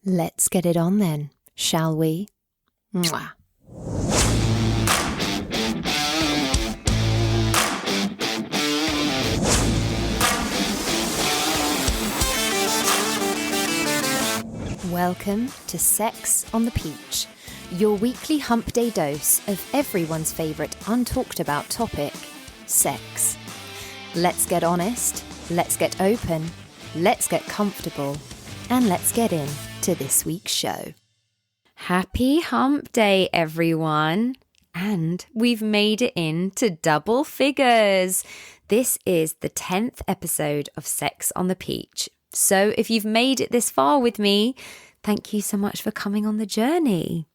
Let's get it on then, shall we? Mwah. Welcome to Sex on the Peach, your weekly hump day dose of everyone's favourite untalked about topic, sex. Let's get honest, let's get open, let's get comfortable, and let's get in to this week's show. Happy hump day, everyone. And we've made it into double figures. This is the 10th episode of Sex on the Peach. So if you've made it this far with me, thank you so much for coming on the journey.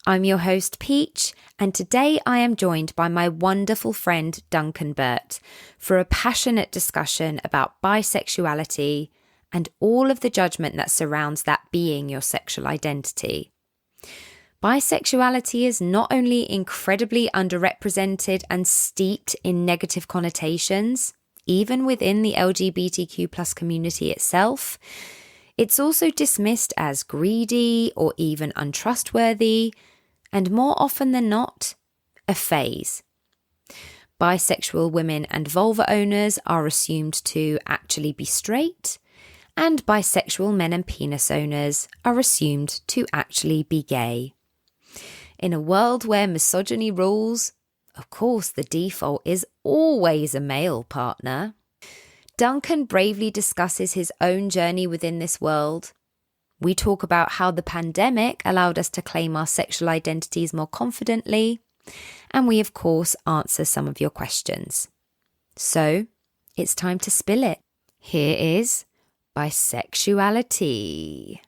I'm your host, Peach, and today I am joined by my wonderful friend, Duncan Burt, for a passionate discussion about bisexuality and all of the judgment that surrounds that being your sexual identity. Bisexuality is not only incredibly underrepresented and steeped in negative connotations, even within the LGBTQ plus community itself, it's also dismissed as greedy or even untrustworthy, and more often than not, a phase. Bisexual women and vulva owners are assumed to actually be straight, and bisexual men and penis owners are assumed to actually be gay. In a world where misogyny rules, of course the default is always a male partner. Duncan bravely discusses his own journey within this world. We talk about how the pandemic allowed us to claim our sexual identities more confidently, and we of course answer some of your questions. So, it's time to spill it. Here is Bisexuali-TEA.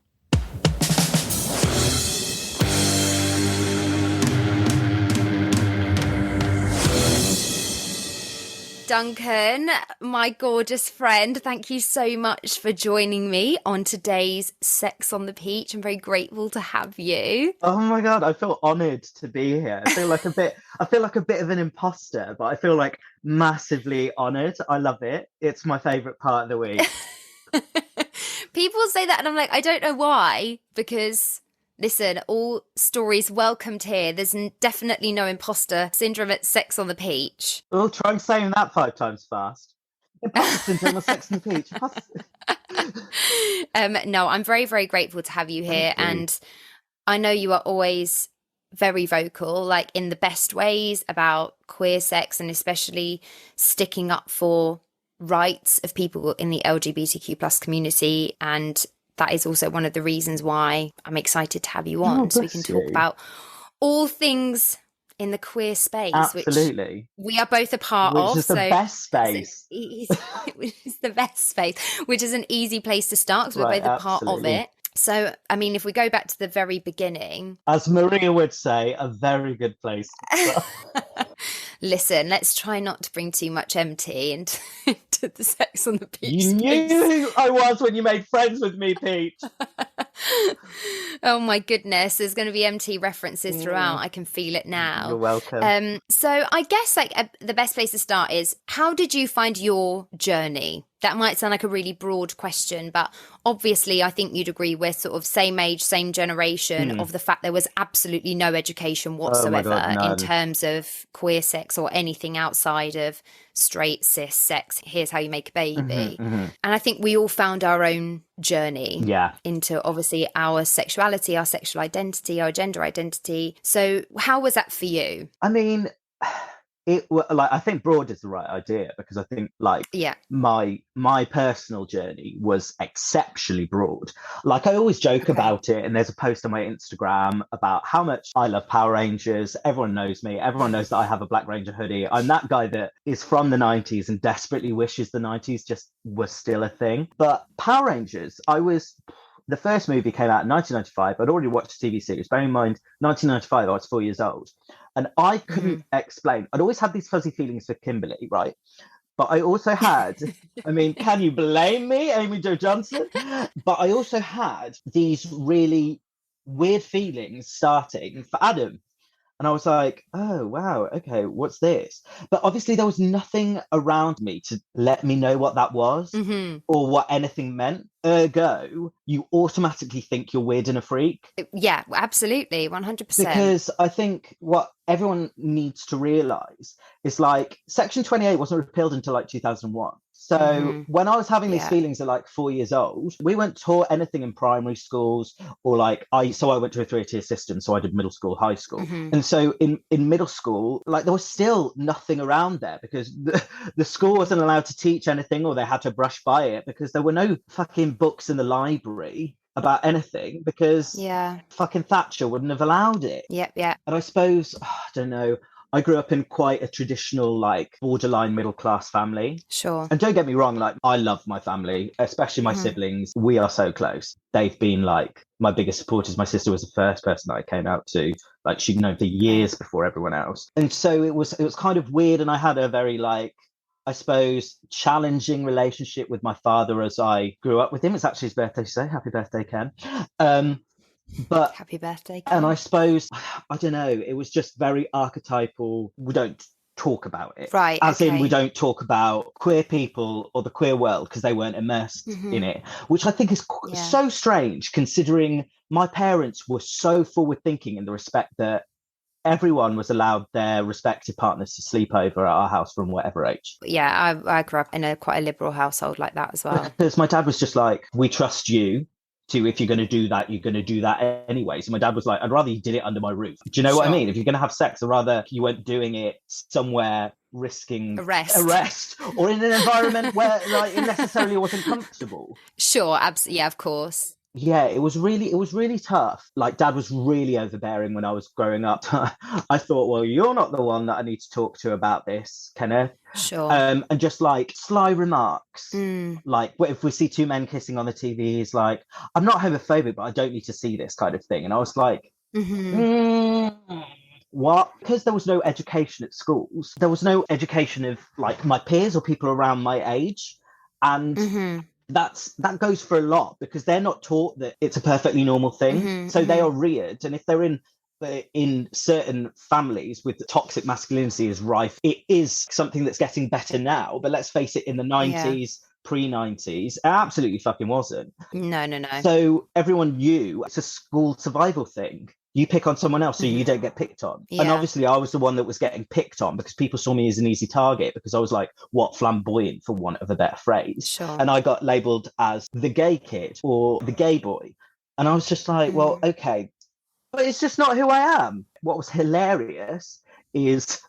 Duncan, my gorgeous friend, thank you so much for joining me on today's Sex on the Peach. I'm very grateful to have you. Oh my God, I feel honoured to be here. I feel like a bit of an imposter, but I feel like massively honoured. I love it. It's my favourite part of the week. People say that and I'm like, I don't know why, because listen, all stories welcomed here. There's definitely no imposter syndrome at Sex on the Peach. We'll try saying that 5 times fast. Imposter syndrome of Sex on the Peach. No, I'm very, very grateful to have you here. And I know you are always very vocal, like in the best ways, about queer sex and especially sticking up for rights of people in the LGBTQ plus community. And that is also one of the reasons why I'm excited to have you on, so we can talk about all things in the queer space. Absolutely. Which we are both a part of. Which is the best space. Which is the best space, which is an easy place to start because we're both a part of it. So, I mean, if we go back to the very beginning. As Maria would say, a very good place to start. Listen, let's try not to bring too much MT into the Sex on the Peach. You knew who I was when you made friends with me, Peach. Oh my goodness, there's going to be MT references throughout. I can feel it now. You're welcome. So I guess the best place to start is, how did you find your journey? That might sound like a really broad question, but obviously I think you'd agree we're sort of same age, same generation of the fact there was absolutely no education whatsoever in terms of queer sex or anything outside of straight, cis sex. Here's how you make a baby. And I think we all found our own journey into obviously our sexuality, our sexual identity, our gender identity. So how was that for you? I mean, I think broad is the right idea, because I think my personal journey was exceptionally broad. Like, I always joke about it, and there's a post on my Instagram about how much I love Power Rangers. Everyone knows me. Everyone knows that I have a Black Ranger hoodie. I'm that guy that is from the 90s and desperately wishes the 90s just was still a thing. But Power Rangers, the first movie came out in 1995. I'd already watched the TV series. Bearing in mind, 1995, I was 4 years old. And I couldn't explain. I'd always had these fuzzy feelings for Kimberly, right? But I also had, I mean, can you blame me, Amy Jo Johnson? But I also had these really weird feelings starting for Adam. And I was like, oh, wow, okay, what's this? But obviously, there was nothing around me to let me know what that was or what anything meant. Ergo, you automatically think you're weird and a freak. Yeah, absolutely, 100%. Because I think what everyone needs to realise is like Section 28 wasn't repealed until like 2001. So when I was having these feelings at like 4 years old, we weren't taught anything in primary schools or like I went to a 3-tier system. So I did middle school, high school. And so in middle school, like there was still nothing around there because the school wasn't allowed to teach anything or they had to brush by it because there were no fucking books in the library about anything because fucking Thatcher wouldn't have allowed it. Yeah. And I suppose, I don't know, I grew up in quite a traditional, like, borderline middle class family. Sure. And don't get me wrong, like, I love my family, especially my siblings. We are so close. They've been, like, my biggest supporters. My sister was the first person that I came out to. Like, she'd known for years before everyone else. And so it was kind of weird. And I had a very, like, I suppose, challenging relationship with my father as I grew up with him. It's actually his birthday today. Happy birthday, Ken. But happy birthday, Ken. And I suppose, I don't know, it was just very archetypal. We don't talk about it. Right. As in, we don't talk about queer people or the queer world because they weren't immersed in it, which I think is so strange considering my parents were so forward thinking in the respect that everyone was allowed their respective partners to sleep over at our house from whatever age. Yeah, I grew up in quite a liberal household like that as well. Because my dad was just like, we trust you to, if you're going to do that, you're going to do that anyway. So my dad was like, I'd rather you did it under my roof. Do you know what I mean? If you're going to have sex, I'd rather you weren't doing it somewhere risking arrest or in an environment where like it necessarily wasn't comfortable. Sure, absolutely. Yeah, of course. Yeah, it was really tough. Like dad was really overbearing when I was growing up. I thought, well, you're not the one that I need to talk to about this, Kenneth. Sure. And just like sly remarks, like if we see two men kissing on the TV, he's like, I'm not homophobic, but I don't need to see this kind of thing. And I was like, what? Because there was no education at schools. There was no education of like my peers or people around my age. And that goes for a lot because they're not taught that it's a perfectly normal thing. So they are reared. And if they're in certain families with the toxic masculinity is rife, it is something that's getting better now. But let's face it, in the 90s, pre-90s, it absolutely fucking wasn't. No. So everyone knew it's a school survival thing. You pick on someone else so you don't get picked on. And obviously I was the one that was getting picked on because people saw me as an easy target because I was like, what, flamboyant, for want of a better phrase. Sure. And I got labelled as the gay kid or the gay boy. And I was just like, well, okay, but it's just not who I am. What was hilarious is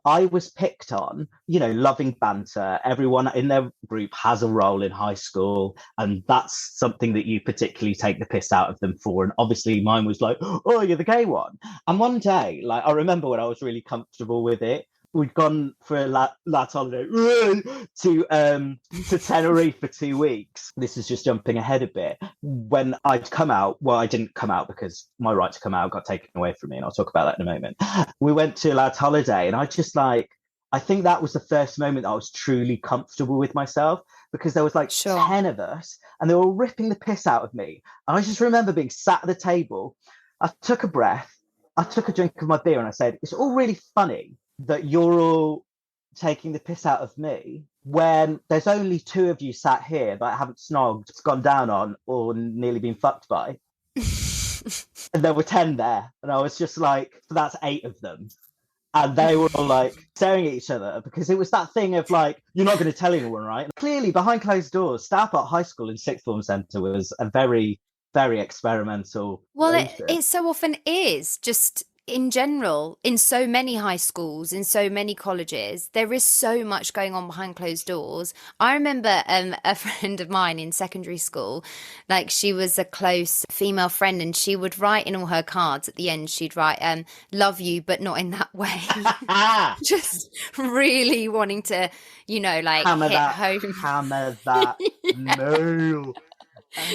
I was picked on, loving banter. Everyone in their group has a role in high school, and that's something that you particularly take the piss out of them for. And obviously mine was like, oh, you're the gay one. And one day, like, I remember when I was really comfortable with it, we'd gone for a lads holiday to Tenerife for 2 weeks. This is just jumping ahead a bit. When I'd come out, well, I didn't come out because my right to come out got taken away from me, and I'll talk about that in a moment. We went to a lads holiday, and I think that was the first moment that I was truly comfortable with myself because there was like 10 of us, and they were ripping the piss out of me. And I just remember being sat at the table. I took a breath, I took a drink of my beer, and I said, it's all really funny that you're all taking the piss out of me when there's only 2 of you sat here that I haven't snogged, gone down on, or nearly been fucked by. And there were 10 there. And I was just like, that's 8 of them. And they were all like staring at each other because it was that thing of like, you're not going to tell anyone, right? And clearly, behind closed doors, Staff at High School in Sixth Form Centre was a very, very experimental. Well, it so often is just in general, in so many high schools, in so many colleges, there is so much going on behind closed doors. I remember a friend of mine in secondary school, like she was a close female friend, and she would write in all her cards at the end, she'd write, love you, but not in that way. Just really wanting to, like hammer that nail.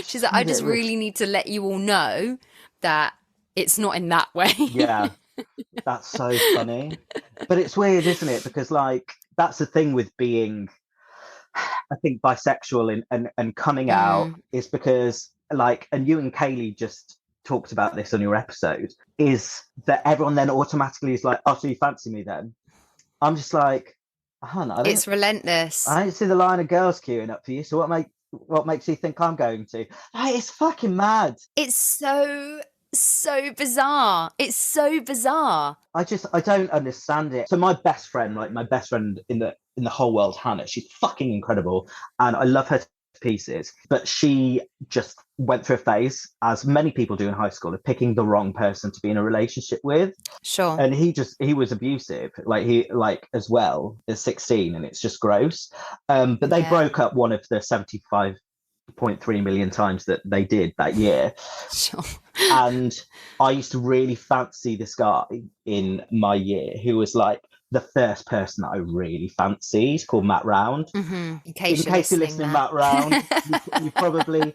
She's like, I just really need to let you all know that it's not in that way. Yeah, that's so funny. But it's weird, isn't it? Because like that's the thing with being, I think, bisexual and coming out is because like, and you and Kaylee just talked about this on your episode, is that everyone then automatically is like, oh, so you fancy me then? I'm just like, it's relentless. I don't see the line of girls queuing up for you. So what makes you think I'm going to? Like, it's fucking mad. It's so bizarre. It's so bizarre. I don't understand it. So my best friend in the whole world, Hannah, she's fucking incredible, and I love her to pieces. But she just went through a phase, as many people do in high school, of picking the wrong person to be in a relationship with. Sure. And he was abusive, as well as 16, and it's just gross. But they broke up one of the 75.3 million times that they did that year. Sure. And I used to really fancy this guy in my year who was like the first person that I really fancied, called Matt Round. Mm-hmm. In case you're listening, Matt Round, you probably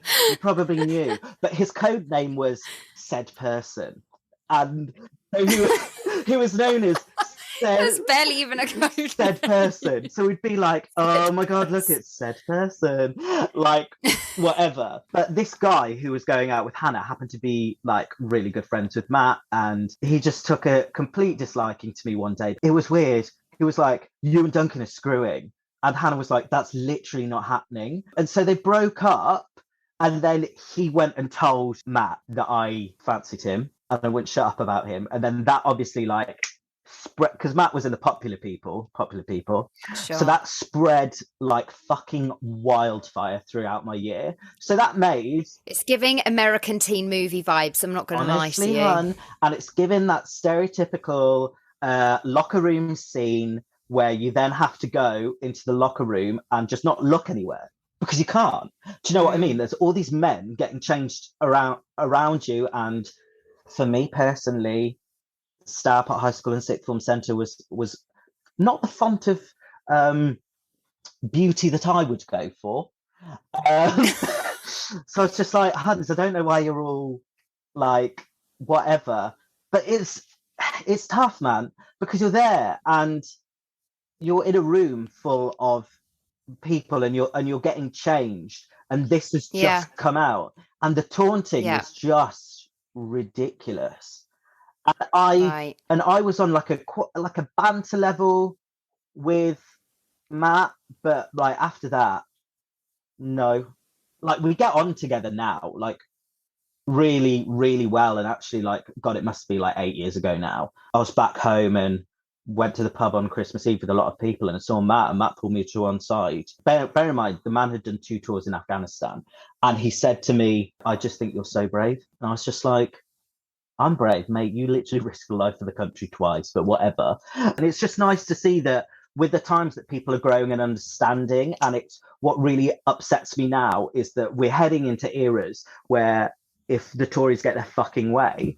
knew. But his code name was Said Person. And so he was known as There's barely even a code. Said Person. So we'd be like, oh my God, look, it's Said Person. Like, whatever. But this guy who was going out with Hannah happened to be like really good friends with Matt, and he just took a complete disliking to me one day. It was weird. He was like, you and Duncan are screwing. And Hannah was like, that's literally not happening. And so they broke up, and then he went and told Matt that I fancied him, and I wouldn't shut up about him. And then that obviously like spread, because Matt was in the popular people. Sure. So that spread like fucking wildfire throughout my year. So that made... It's giving American teen movie vibes, I'm not going to lie to you. And it's given that stereotypical locker room scene where you then have to go into the locker room and just not look anywhere because you can't. Do you know what I mean? There's all these men getting changed around you, and for me personally, Star Pot High School and Sixth Form Centre was not the font of beauty that I would go for. So it's just like, Hans, I don't know why you're all like whatever, but it's tough, man, because you're there and you're in a room full of people and you're getting changed, and this has just come out, and the taunting is just ridiculous. And I was on like a banter level with Matt, but like after that, no. Like we get on together now, like really, really well. And actually, like, God, it must be like 8 years ago now. I was back home and went to the pub on Christmas Eve with a lot of people, and I saw Matt, and Matt pulled me to one side. Bear in mind, the man had done 2 tours in Afghanistan, and he said to me, I just think you're so brave. And I was just like, I'm brave, mate. You literally risked the life of the country twice, but whatever. And it's just nice to see that with the times that people are growing and understanding. And it's what really upsets me now is that we're heading into eras where if the Tories get their fucking way,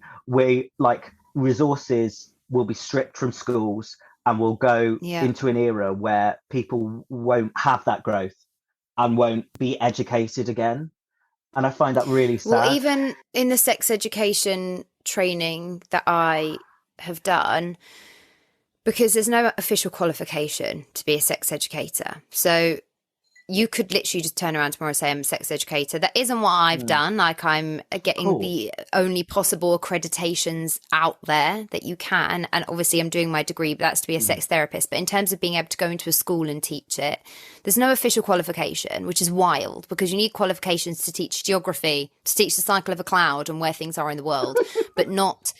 resources will be stripped from schools, and we'll go into an era where people won't have that growth and won't be educated again. And I find that really sad. Well, even in the sex education training that I have done, because there's no official qualification to be a sex educator. So you could literally just turn around tomorrow and say, I'm a sex educator. That isn't what I've done. Like, I'm getting the only possible accreditations out there that you can. And obviously I'm doing my degree, but that's to be a sex therapist. But in terms of being able to go into a school and teach it, there's no official qualification, which is wild, because you need qualifications to teach geography, to teach the cycle of a cloud and where things are in the world, but not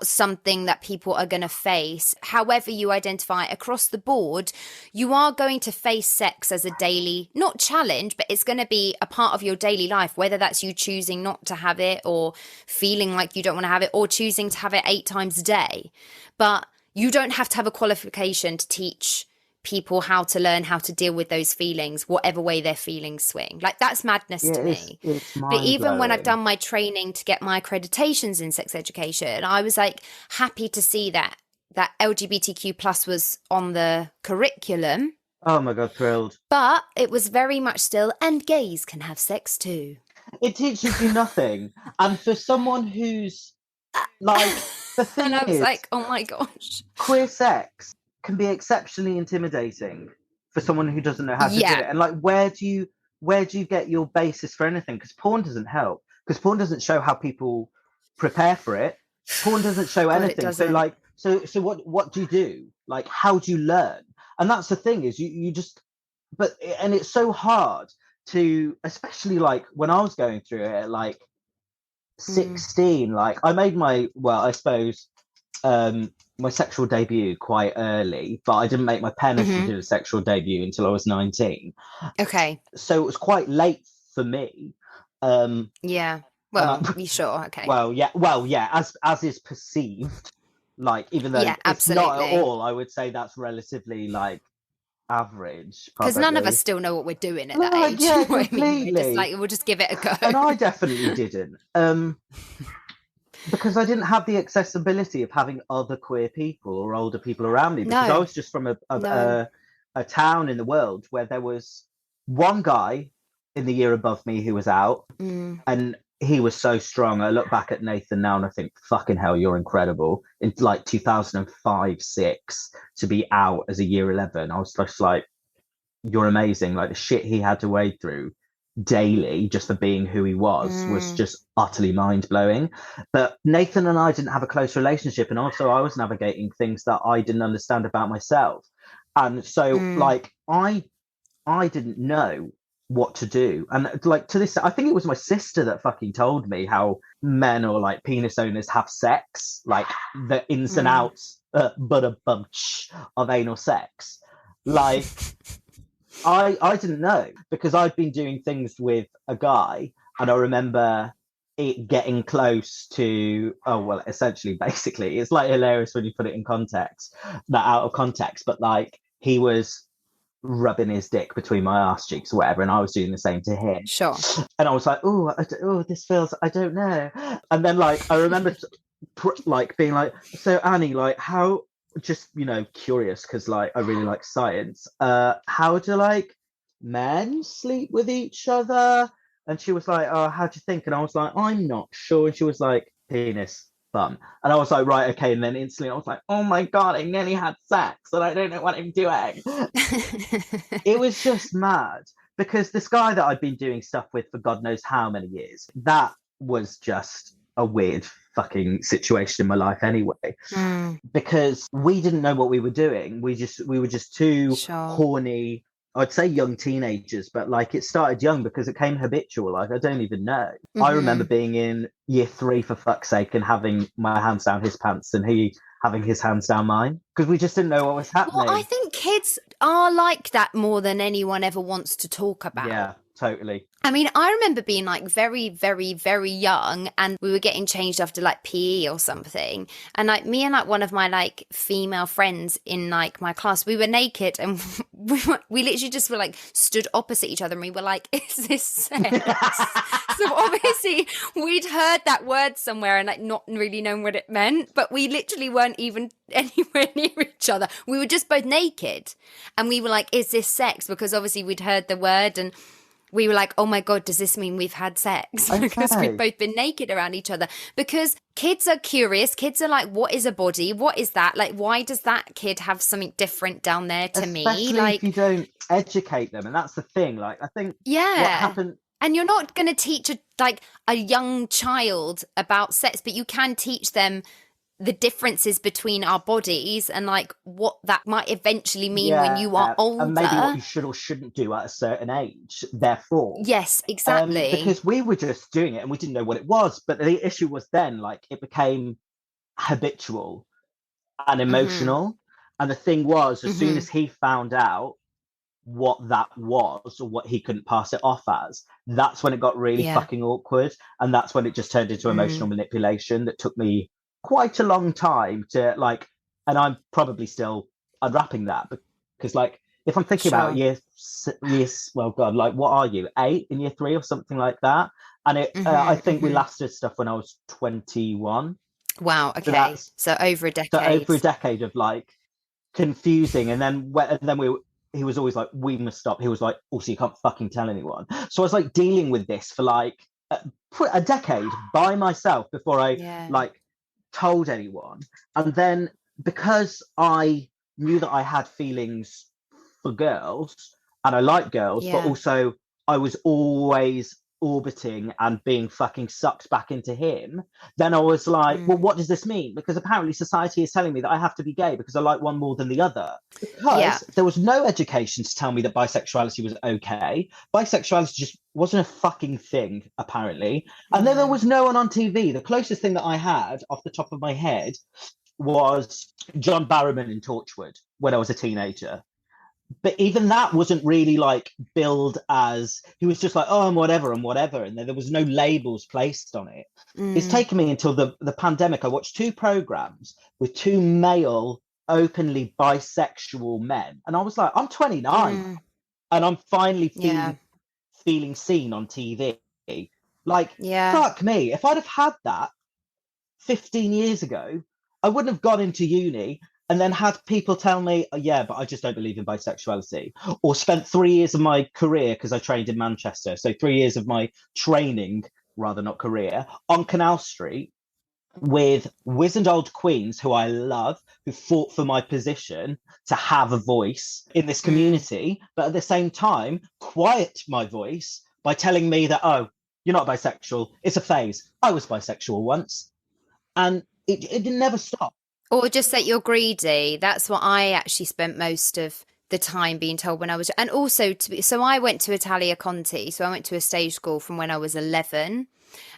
something that people are going to face. However you identify across the board, you are going to face sex as a daily, not challenge, but it's going to be a part of your daily life, whether that's you choosing not to have it or feeling like you don't want to have it or choosing to have it 8 times a day. But you don't have to have a qualification to teach people how to learn how to deal with those feelings, whatever way their feelings swing. Like, that's madness to me. But even when I've done my training to get my accreditations in sex education, I was like happy to see that LGBTQ plus was on the curriculum. Oh my God, thrilled. But it was very much still, and gays can have sex too. It teaches you nothing. And for someone who's like, the thing and I was like, oh my gosh. Queer sex can be exceptionally intimidating for someone who doesn't know how to do it. And like, where do you get your basis for anything? Because porn doesn't help. because porn doesn't show how people prepare for it. Porn doesn't show anything. So like, so what do you do? Like, how do you learn? And that's the thing, is you just, and it's so hard to, especially like when I was going through it, like 16, like I made my, well, I suppose, my sexual debut quite early, but I didn't make my penetrative sexual debut until I was 19. Okay. So it was quite late for me. Yeah. Well, you sure? Okay. Well, yeah, as is perceived, like, even though it's absolutely not at all, I would say that's relatively like average, because none of us still know what we're doing at that age. Yeah, you know completely. I mean? We're just like, we'll just give it a go. And I definitely didn't, because I didn't have the accessibility of having other queer people or older people around me, because I was just from a town in the world where there was one guy in the year above me who was out, and he was so strong. I look back at Nathan now and I think, fucking hell, you're incredible. In like 2005-6, to be out as a year 11, I was just like, you're amazing. Like, the shit he had to wade through daily just for being who he was just utterly mind-blowing. But Nathan and I didn't have a close relationship, and also I was navigating things that I didn't understand about myself. And so like I didn't know what to do. And like, to this, I think it was my sister that fucking told me how men or like penis owners have sex, like the ins and outs, but a bunch of anal sex. Like, I didn't know, because I'd been doing things with a guy, and I remember it getting close to, essentially, basically, it's like hilarious when you put it in context, not out of context, but like, he was rubbing his dick between my arse cheeks or whatever, and I was doing the same to him. Sure. And I was like, this feels, I don't know. And then like, I remember like being like, so Annie, like, how, just, you know, curious, because like I really like science, how do like men sleep with each other? And she was like, oh, how do you think? And I was like, I'm not sure. And she was like, penis, bum. And I was like, right, okay. And then instantly I was like, oh my god, I nearly had sex and I don't know what I'm doing. It was just mad, because this guy that I'd been doing stuff with for God knows how many years, that was just a weird fucking situation in my life anyway, because we didn't know what we were doing. We were just too horny, I'd say young teenagers, but like, it started young because it came habitual. Like, I don't even know. I remember being in year 3, for fuck's sake, and having my hands down his pants and he having his hands down mine, because we just didn't know what was happening. Well, I think kids are like that more than anyone ever wants to talk about. Yeah, totally. I mean, I remember being like very, very, very young, and we were getting changed after like PE or something. And like, me and like one of my like female friends in like my class, we were naked, and we literally just were like stood opposite each other, and we were like, is this sex? So obviously we'd heard that word somewhere and like not really known what it meant, but we literally weren't even anywhere near each other. We were just both naked, and we were like, is this sex? Because obviously we'd heard the word, and we were like, oh my god, does this mean we've had sex? Okay. Because we've both been naked around each other. Because kids are curious. Kids are like, what is a body? What is that? Like, why does that kid have something different down there to me? Like, if you don't educate them. And that's the thing. Like, I think what happened. And you're not going to teach a young child about sex, but you can teach them the differences between our bodies and like what that might eventually mean when you are older, and maybe what you should or shouldn't do at a certain age, therefore. Yes, exactly. Because we were just doing it and we didn't know what it was, but the issue was then, like, it became habitual and emotional. And the thing was, as soon as he found out what that was, or what he couldn't pass it off as, that's when it got really fucking awkward, and that's when it just turned into emotional manipulation that took me quite a long time to like, and I'm probably still unwrapping that, because like, if I'm thinking about years, well, God, like, what are you, 8 in year 3 or something like that? And it, I think we last did stuff when I was 21. Wow. Okay. So over a decade. So over a decade of like confusing, and then he was always like, we must stop. He was like, also, you can't fucking tell anyone. So I was like dealing with this for like a decade by myself before I like told anyone. And then because I knew that I had feelings for girls and I like girls, but also I was always orbiting and being fucking sucked back into him, then I was like, well, what does this mean? Because apparently society is telling me that I have to be gay because I like one more than the other. Because there was no education to tell me that bisexuality was okay. Bisexuality just wasn't a fucking thing, apparently. And then there was no one on TV. The closest thing that I had off the top of my head was John Barrowman in Torchwood when I was a teenager. But even that wasn't really like billed as, he was just like, oh, I'm whatever, and there was no labels placed on it. It's taken me until the pandemic. I watched 2 programs with 2 male openly bisexual men, and I was like, I'm 29 and I'm finally feeling seen on TV. Like, fuck me, if I'd have had that 15 years ago, I wouldn't have gone into uni and then had people tell me, oh, yeah, but I just don't believe in bisexuality. Or spent 3 years of my career, because I trained in Manchester, so 3 years of my training, rather not career, on Canal Street with wizened old queens who I love, who fought for my position to have a voice in this community, but at the same time, quiet my voice by telling me that, oh, you're not bisexual, it's a phase. I was bisexual once. And it never stopped. Or just that you're greedy. That's what I actually spent most of the time being told when I was, and also so I went to Italia Conti, so I went to a stage school from when I was 11,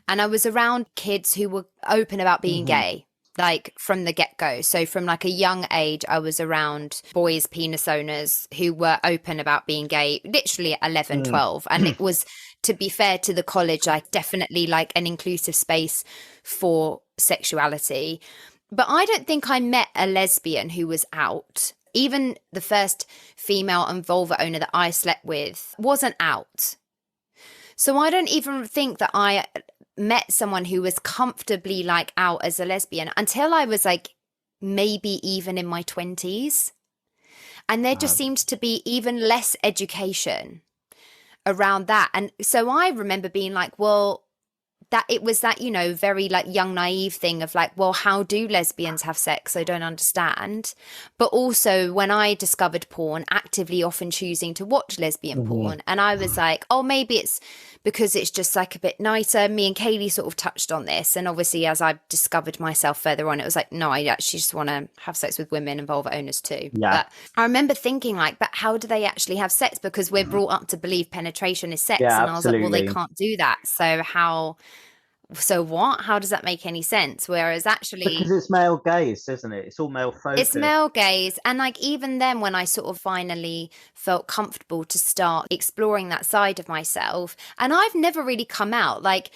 and I was around kids who were open about being gay, like from the get-go. So from like a young age, I was around boys, penis owners who were open about being gay, literally at 11, 12. And it was, to be fair to the college, like definitely like an inclusive space for sexuality. But I don't think I met a lesbian who was out. Even the first female and vulva owner that I slept with wasn't out. So I don't even think that I met someone who was comfortably like out as a lesbian until I was like maybe even in my 20s. And there just seemed to be even less education around that. And so I remember being like, well, that it was that, you know, very like young, naive thing of like, well, how do lesbians have sex? I don't understand. But also when I discovered porn, actively often choosing to watch lesbian porn. And I was like, oh, maybe it's because it's just like a bit nicer. Me and Kaylee sort of touched on this. And obviously, as I discovered myself further on, it was like, no, I actually just want to have sex with women and vulva owners too. Yeah. But I remember thinking like, but how do they actually have sex? Because we're brought up to believe penetration is sex. Yeah, and I was like, well, they can't do that. So what? How does that make any sense? Whereas actually... Because it's male gaze, isn't it? It's all male focused. It's male gaze. And like even then when I sort of finally felt comfortable to start exploring that side of myself, and I've never really come out like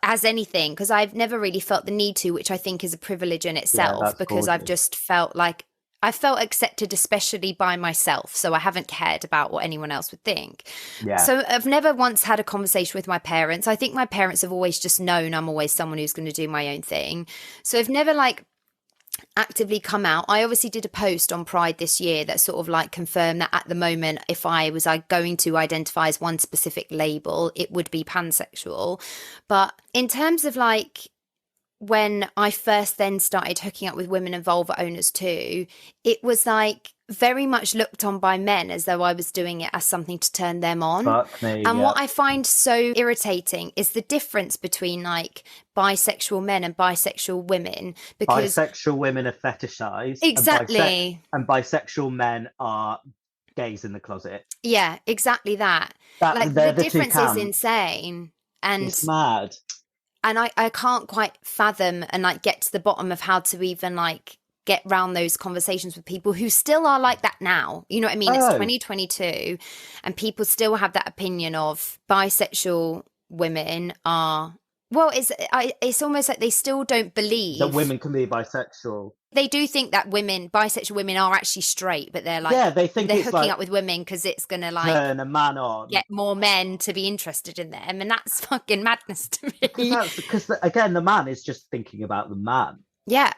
as anything, because I've never really felt the need to, which I think is a privilege in itself, because I've just felt like I felt accepted, especially by myself. So I haven't cared about what anyone else would think. Yeah. So I've never once had a conversation with my parents. I think my parents have always just known I'm always someone who's going to do my own thing. So I've never like actively come out. I obviously did a post on Pride this year that sort of like confirmed that at the moment, if I was going to identify as one specific label, it would be pansexual. But in terms of like, when I first then started hooking up with women and vulva owners too, it was like very much looked on by men as though I was doing it as something to turn them on. Fuck me, and what I find so irritating is the difference between like bisexual men and bisexual women. Because bisexual women are fetishized. Exactly. And bisexual men are gays in the closet. Yeah, exactly that. Like the difference is insane. And it's mad. And I can't quite fathom and like get to the bottom of how to even like get round those conversations with people who still are like that now. You know what I mean? It's 2022 and people still have that opinion of bisexual women are, well, it's almost like they still don't believe that women can be bisexual. They do think that bisexual women are actually straight, but they're like, yeah, they think they're it's hooking like, up with women because it's going to like turn a man on, get more men to be interested in them. And that's fucking madness to me. Because again, the man is just thinking about the man. Yeah.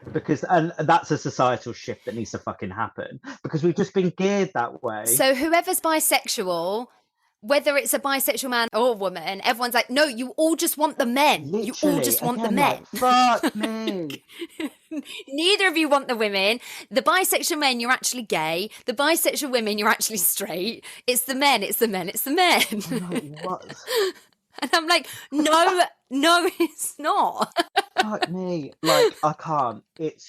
And that's a societal shift that needs to fucking happen because we've just been geared that way. So whoever's bisexual, whether it's a bisexual man or a woman, everyone's like, no, you all just want the men. Literally, you all just want the men. Like, fuck me. Neither of you want the women. The bisexual men, you're actually gay. The bisexual women, you're actually straight. It's the men, it's the men, it's the men. What? And I'm like, no, it's not. Fuck me. Like, I can't. It's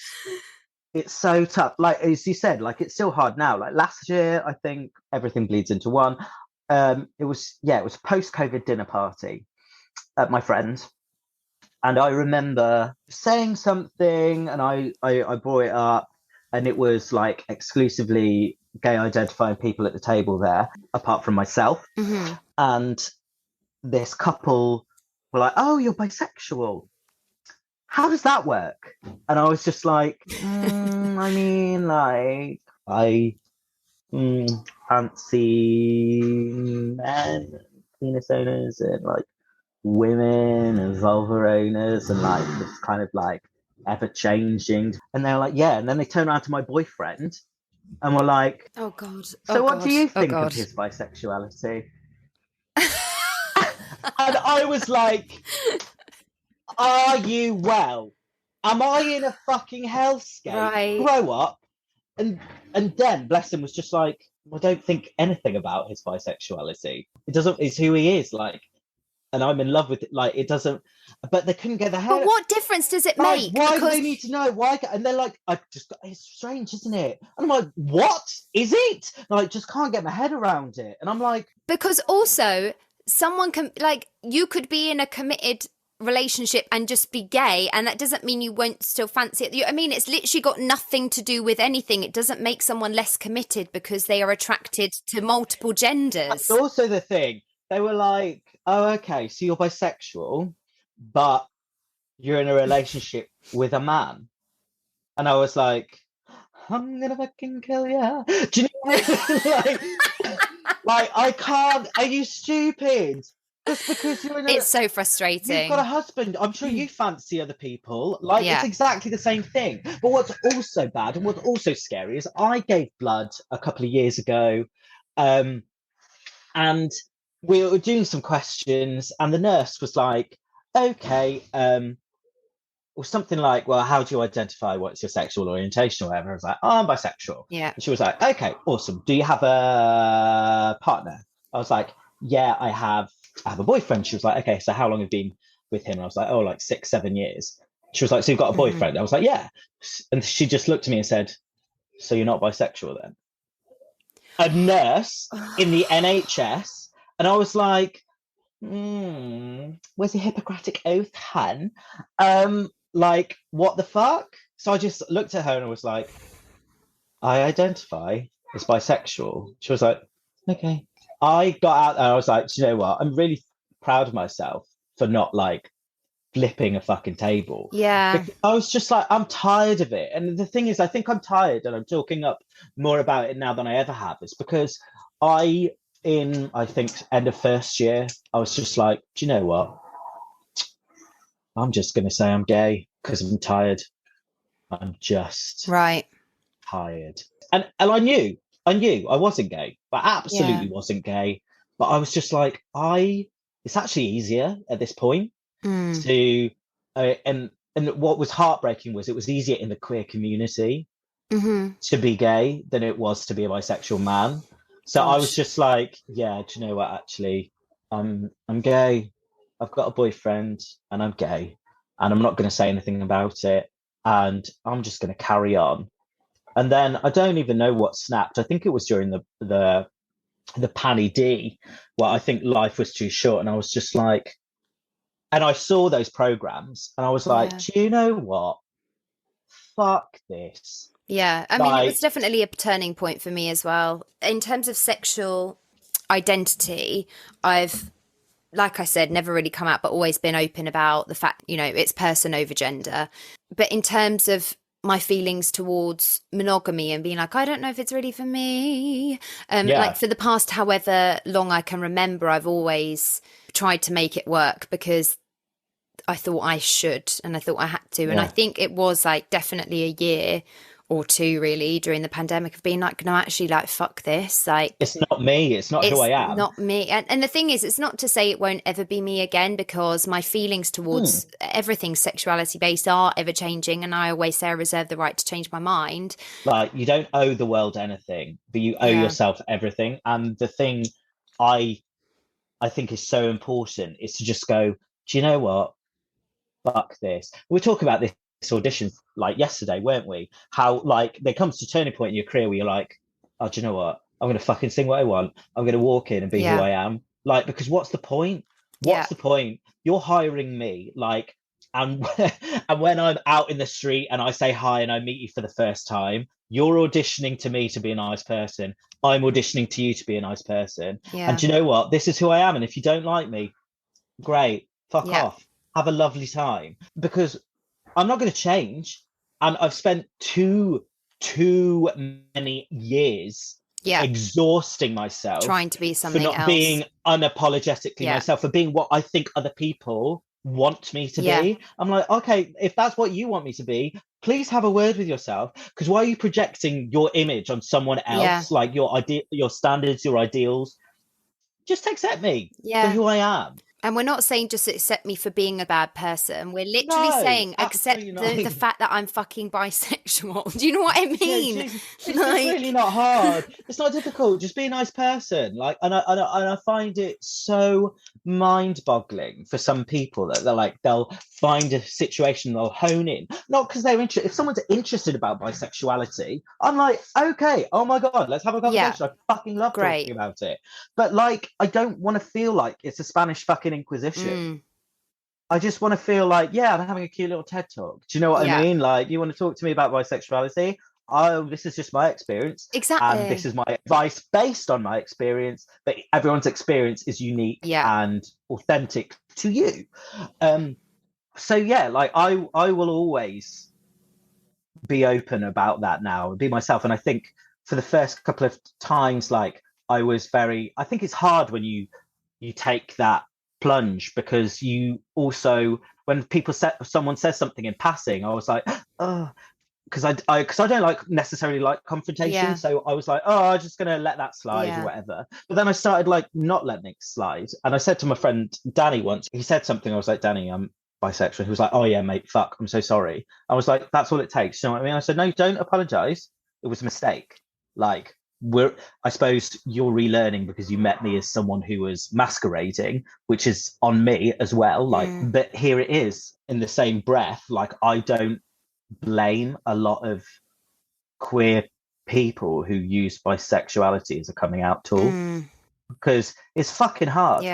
so tough. Like, as you said, like, it's still hard now. Like, last year, I think everything bleeds into one. It was a post-COVID dinner party at my friend's. And I remember saying something, and I brought it up, and it was like exclusively gay identifying people at the table there, apart from myself. Mm-hmm. And this couple were like, "Oh, you're bisexual. How does that work?" And I was just like, I mean, like, I fancy men, penis owners, and like women and vulva owners, and like this kind of like ever changing. And they're like, yeah. And then they turn around to my boyfriend and were like, oh god, so what do you think of his bisexuality? And I was like, are you well? Am I in a fucking hellscape? Right. Grow up. And then, bless him, was just like, I don't think anything about his bisexuality. It's who he is, like, and I'm in love with it. Like, it doesn't, but they couldn't get their head. But what difference does it make? Why do they need to know? Why? And they're like, it's strange, isn't it? And I'm like, what is it? And I just can't get my head around it. And I'm like, because also someone can, like, you could be in a committed relationship and just be gay, and that doesn't mean you won't still fancy it. I mean, it's literally got nothing to do with anything. It doesn't make someone less committed because they are attracted to multiple genders. That's also the thing. They were like, oh, okay, so you're bisexual, but you're in a relationship with a man. And I was like, I'm gonna fucking kill you. Do you know what I mean? like, I can't. Are you stupid? Just because you're in it's so frustrating. You've got a husband. I'm sure you fancy other people. Like, it's exactly the same thing. But what's also bad and what's also scary is I gave blood a couple of years ago, and we were doing some questions, and the nurse was like, okay, or something like, well, how do you identify what's your sexual orientation or whatever? I was like, oh, I'm bisexual. Yeah. And she was like, okay, awesome. Do you have a partner? I was like, yeah, I have a boyfriend. She was like, okay, so how long have you been with him? And I was like, oh, like 6-7 years. She was like, so you've got a boyfriend? I was like, yeah. And she just looked at me and said, so you're not bisexual then? A nurse in the NHS. And I was like, where's the Hippocratic oath, hun? Like, what the fuck? So I just looked at her and I was like, I identify as bisexual. She was like, okay. I got out there, I was like, you know what? I'm really proud of myself for not like flipping a fucking table. Yeah. Because I was just like, I'm tired of it. And the thing is, I think I'm tired, and I'm talking up more about it now than I ever have. It's because I think end of first year, I was just like, do you know what? I'm just going to say I'm gay because I'm tired. I'm just tired. And I knew I wasn't gay, but absolutely wasn't gay. But I was just like, it's actually easier at this point to, and what was heartbreaking was it was easier in the queer community to be gay than it was to be a bisexual man. So I was just like, yeah, do you know what? Actually, I'm gay. I've got a boyfriend and I'm gay, and I'm not going to say anything about it, and I'm just going to carry on. And then I don't even know what snapped. I think it was during the Panny D, where I think life was too short, and I was just like, and I saw those programs, and I was like, do you know what? Fuck this. Yeah, I mean, it was definitely a turning point for me as well. In terms of sexual identity, I've, like I said, never really come out, but always been open about the fact, it's person over gender. But in terms of my feelings towards monogamy and being like, I don't know if it's really for me. Like for the past however long I can remember, I've always tried to make it work because I thought I should and I thought I had to. And I think it was like definitely a year or two really during the pandemic of being like, no, actually, like, fuck this. Like, it's not me. It's not who I am. Not me. And the thing is, it's not to say it won't ever be me again, because my feelings towards everything sexuality based are ever changing. And I always say I reserve the right to change my mind. Like, you don't owe the world anything, but you owe yourself everything. And the thing I I think is so important is to just go, do you know what? Fuck this. We were talking about this audition like yesterday, weren't we? How like there comes to a turning point in your career where you're like, oh, do you know what? I'm gonna fucking sing what I want. I'm gonna walk in and be who I am. Like, because what's the point? What's the point? You're hiring me, like, and and when I'm out in the street and I say hi and I meet you for the first time, you're auditioning to me to be a nice person. I'm auditioning to you to be a nice person. And do you know what? This is who I am. And if you don't like me, great, fuck off. Have a lovely time. Because I'm not going to change. And I've spent too many years exhausting myself, trying to be something for not else, being unapologetically myself, for being what I think other people want me to be. I'm like, okay, if that's what you want me to be, please have a word with yourself, because why are you projecting your image on someone else, like your idea, your standards, your ideals? Just accept me for who I am. And we're not saying just accept me for being a bad person. We're literally saying accept the fact that I'm fucking bisexual. Do you know what I mean? Yeah, it's really not hard. It's not difficult. Just be a nice person. Like, and I find it so mind-boggling for some people that they're like, they'll find a situation, they'll hone in. Not because they're interested. If someone's interested about bisexuality, I'm like, okay, oh my God, let's have a conversation. I fucking love talking about it. But like, I don't want to feel like it's a Spanish fucking Inquisition. I just want to feel like, I'm having a cute little TED talk. Do you know what I mean? Like, you want to talk to me about bisexuality? Oh, this is just my experience. Exactly. And this is my advice based on my experience. But everyone's experience is unique and authentic to you. So like I will always be open about that now and be myself. And I think for the first couple of times, like I think it's hard when you take that plunge, because you also, when someone says something in passing, I was like, oh, because I don't necessarily like confrontation, so I was like, oh, I'm just gonna let that slide or whatever. But then I started like not letting it slide, and I said to my friend Danny once, he said something, I was like, Danny, I'm bisexual. He was like, oh yeah, mate, fuck, I'm so sorry. I was like, that's all it takes. You know what I mean? I said, no, don't apologize. It was a mistake. Like, I suppose you're relearning because you met me as someone who was masquerading, which is on me as well. Like, but here it is in the same breath. Like, I don't blame a lot of queer people who use bisexuality as a coming out tool, because it's fucking hard.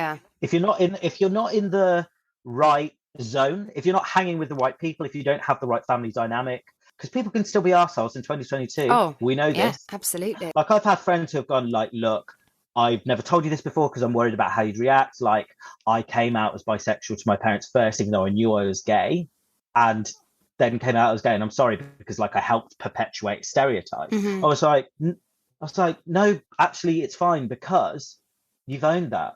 If you're not in the right zone, if you're not hanging with the right people, if you don't have the right family dynamic, because people can still be arseholes in 2022. We know this. Absolutely. Like, I've had friends who have gone like, look, I've never told you this before because I'm worried about how you'd react. Like, I came out as bisexual to my parents first, even though I knew I was gay, and then came out as gay. And I'm sorry, because like I helped perpetuate stereotypes. I was like, no, actually, it's fine, because you've owned that.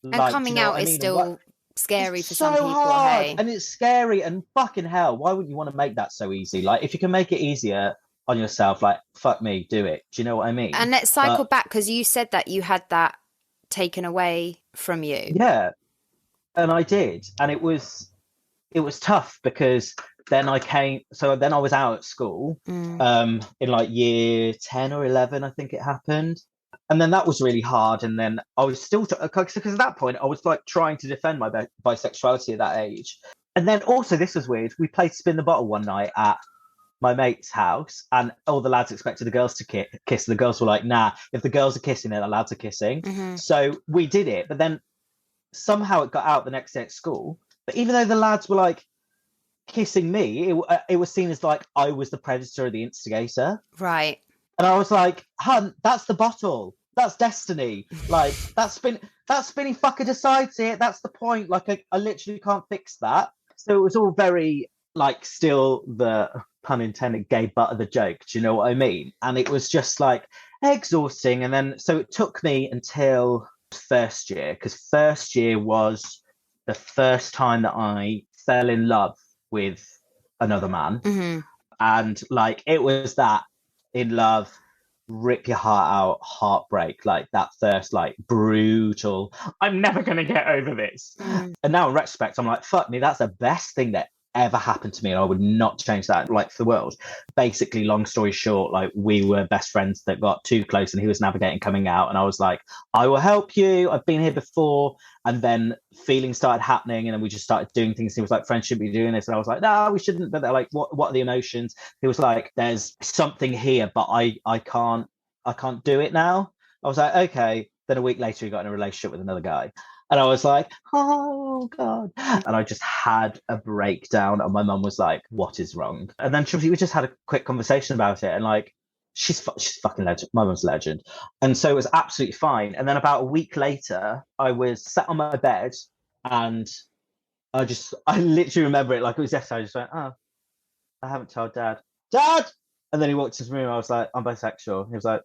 And coming out is still scary for some people. Hard, hey? And it's scary, and fucking hell, why wouldn't you want to make that so easy? Like, if you can make it easier on yourself, like, fuck me, do it. Do you know what I mean? And let's cycle back, because you said that you had that taken away from you. Yeah, and I did, and it was tough, because then I was out at school in like year 10 or 11, I think it happened. And then that was really hard. And then I was still, because at that point, I was like trying to defend my bisexuality at that age. And then also, this was weird. We played Spin the Bottle one night at my mate's house, and all the lads expected the girls to kiss. The girls were like, nah, if the girls are kissing, then the lads are kissing. So we did it. But then somehow it got out the next day at school. But even though the lads were like kissing me, it was seen as like I was the predator or the instigator. Right. And I was like, hun, that's the bottle. That's destiny. Like, that spinny fucker decides it. That's the point. Like, I literally can't fix that. So it was all very, like, still the pun intended gay butt of the joke. Do you know what I mean? And it was just like exhausting. And then, so it took me until first year, because first year was the first time that I fell in love with another man. And like, it was that in love, rip your heart out, heartbreak, like that first, like, brutal, I'm never gonna get over this. And now in retrospect, I'm like, fuck me, that's the best thing that ever happened to me, and I would not change that, like, for the world. Basically, long story short, like, we were best friends that got too close, and he was navigating coming out, and I was like, I will help you, I've been here before. And then feelings started happening, and then we just started doing things. He was like, friends shouldn't be doing this, and I was like, no, we shouldn't. But they're like, what are the emotions? He was like, there's something here, but I can't do it now. I was like, okay. Then a week later, he got in a relationship with another guy. And I was like, oh, God. And I just had a breakdown. And my mum was like, what is wrong? And then we just had a quick conversation about it. And like, she's fucking legend. My mum's a legend. And so it was absolutely fine. And then about a week later, I was sat on my bed, and I literally remember it like it was yesterday. I just went, oh, I haven't told Dad. Dad! And then he walked into his room. I was like, I'm bisexual. He was like,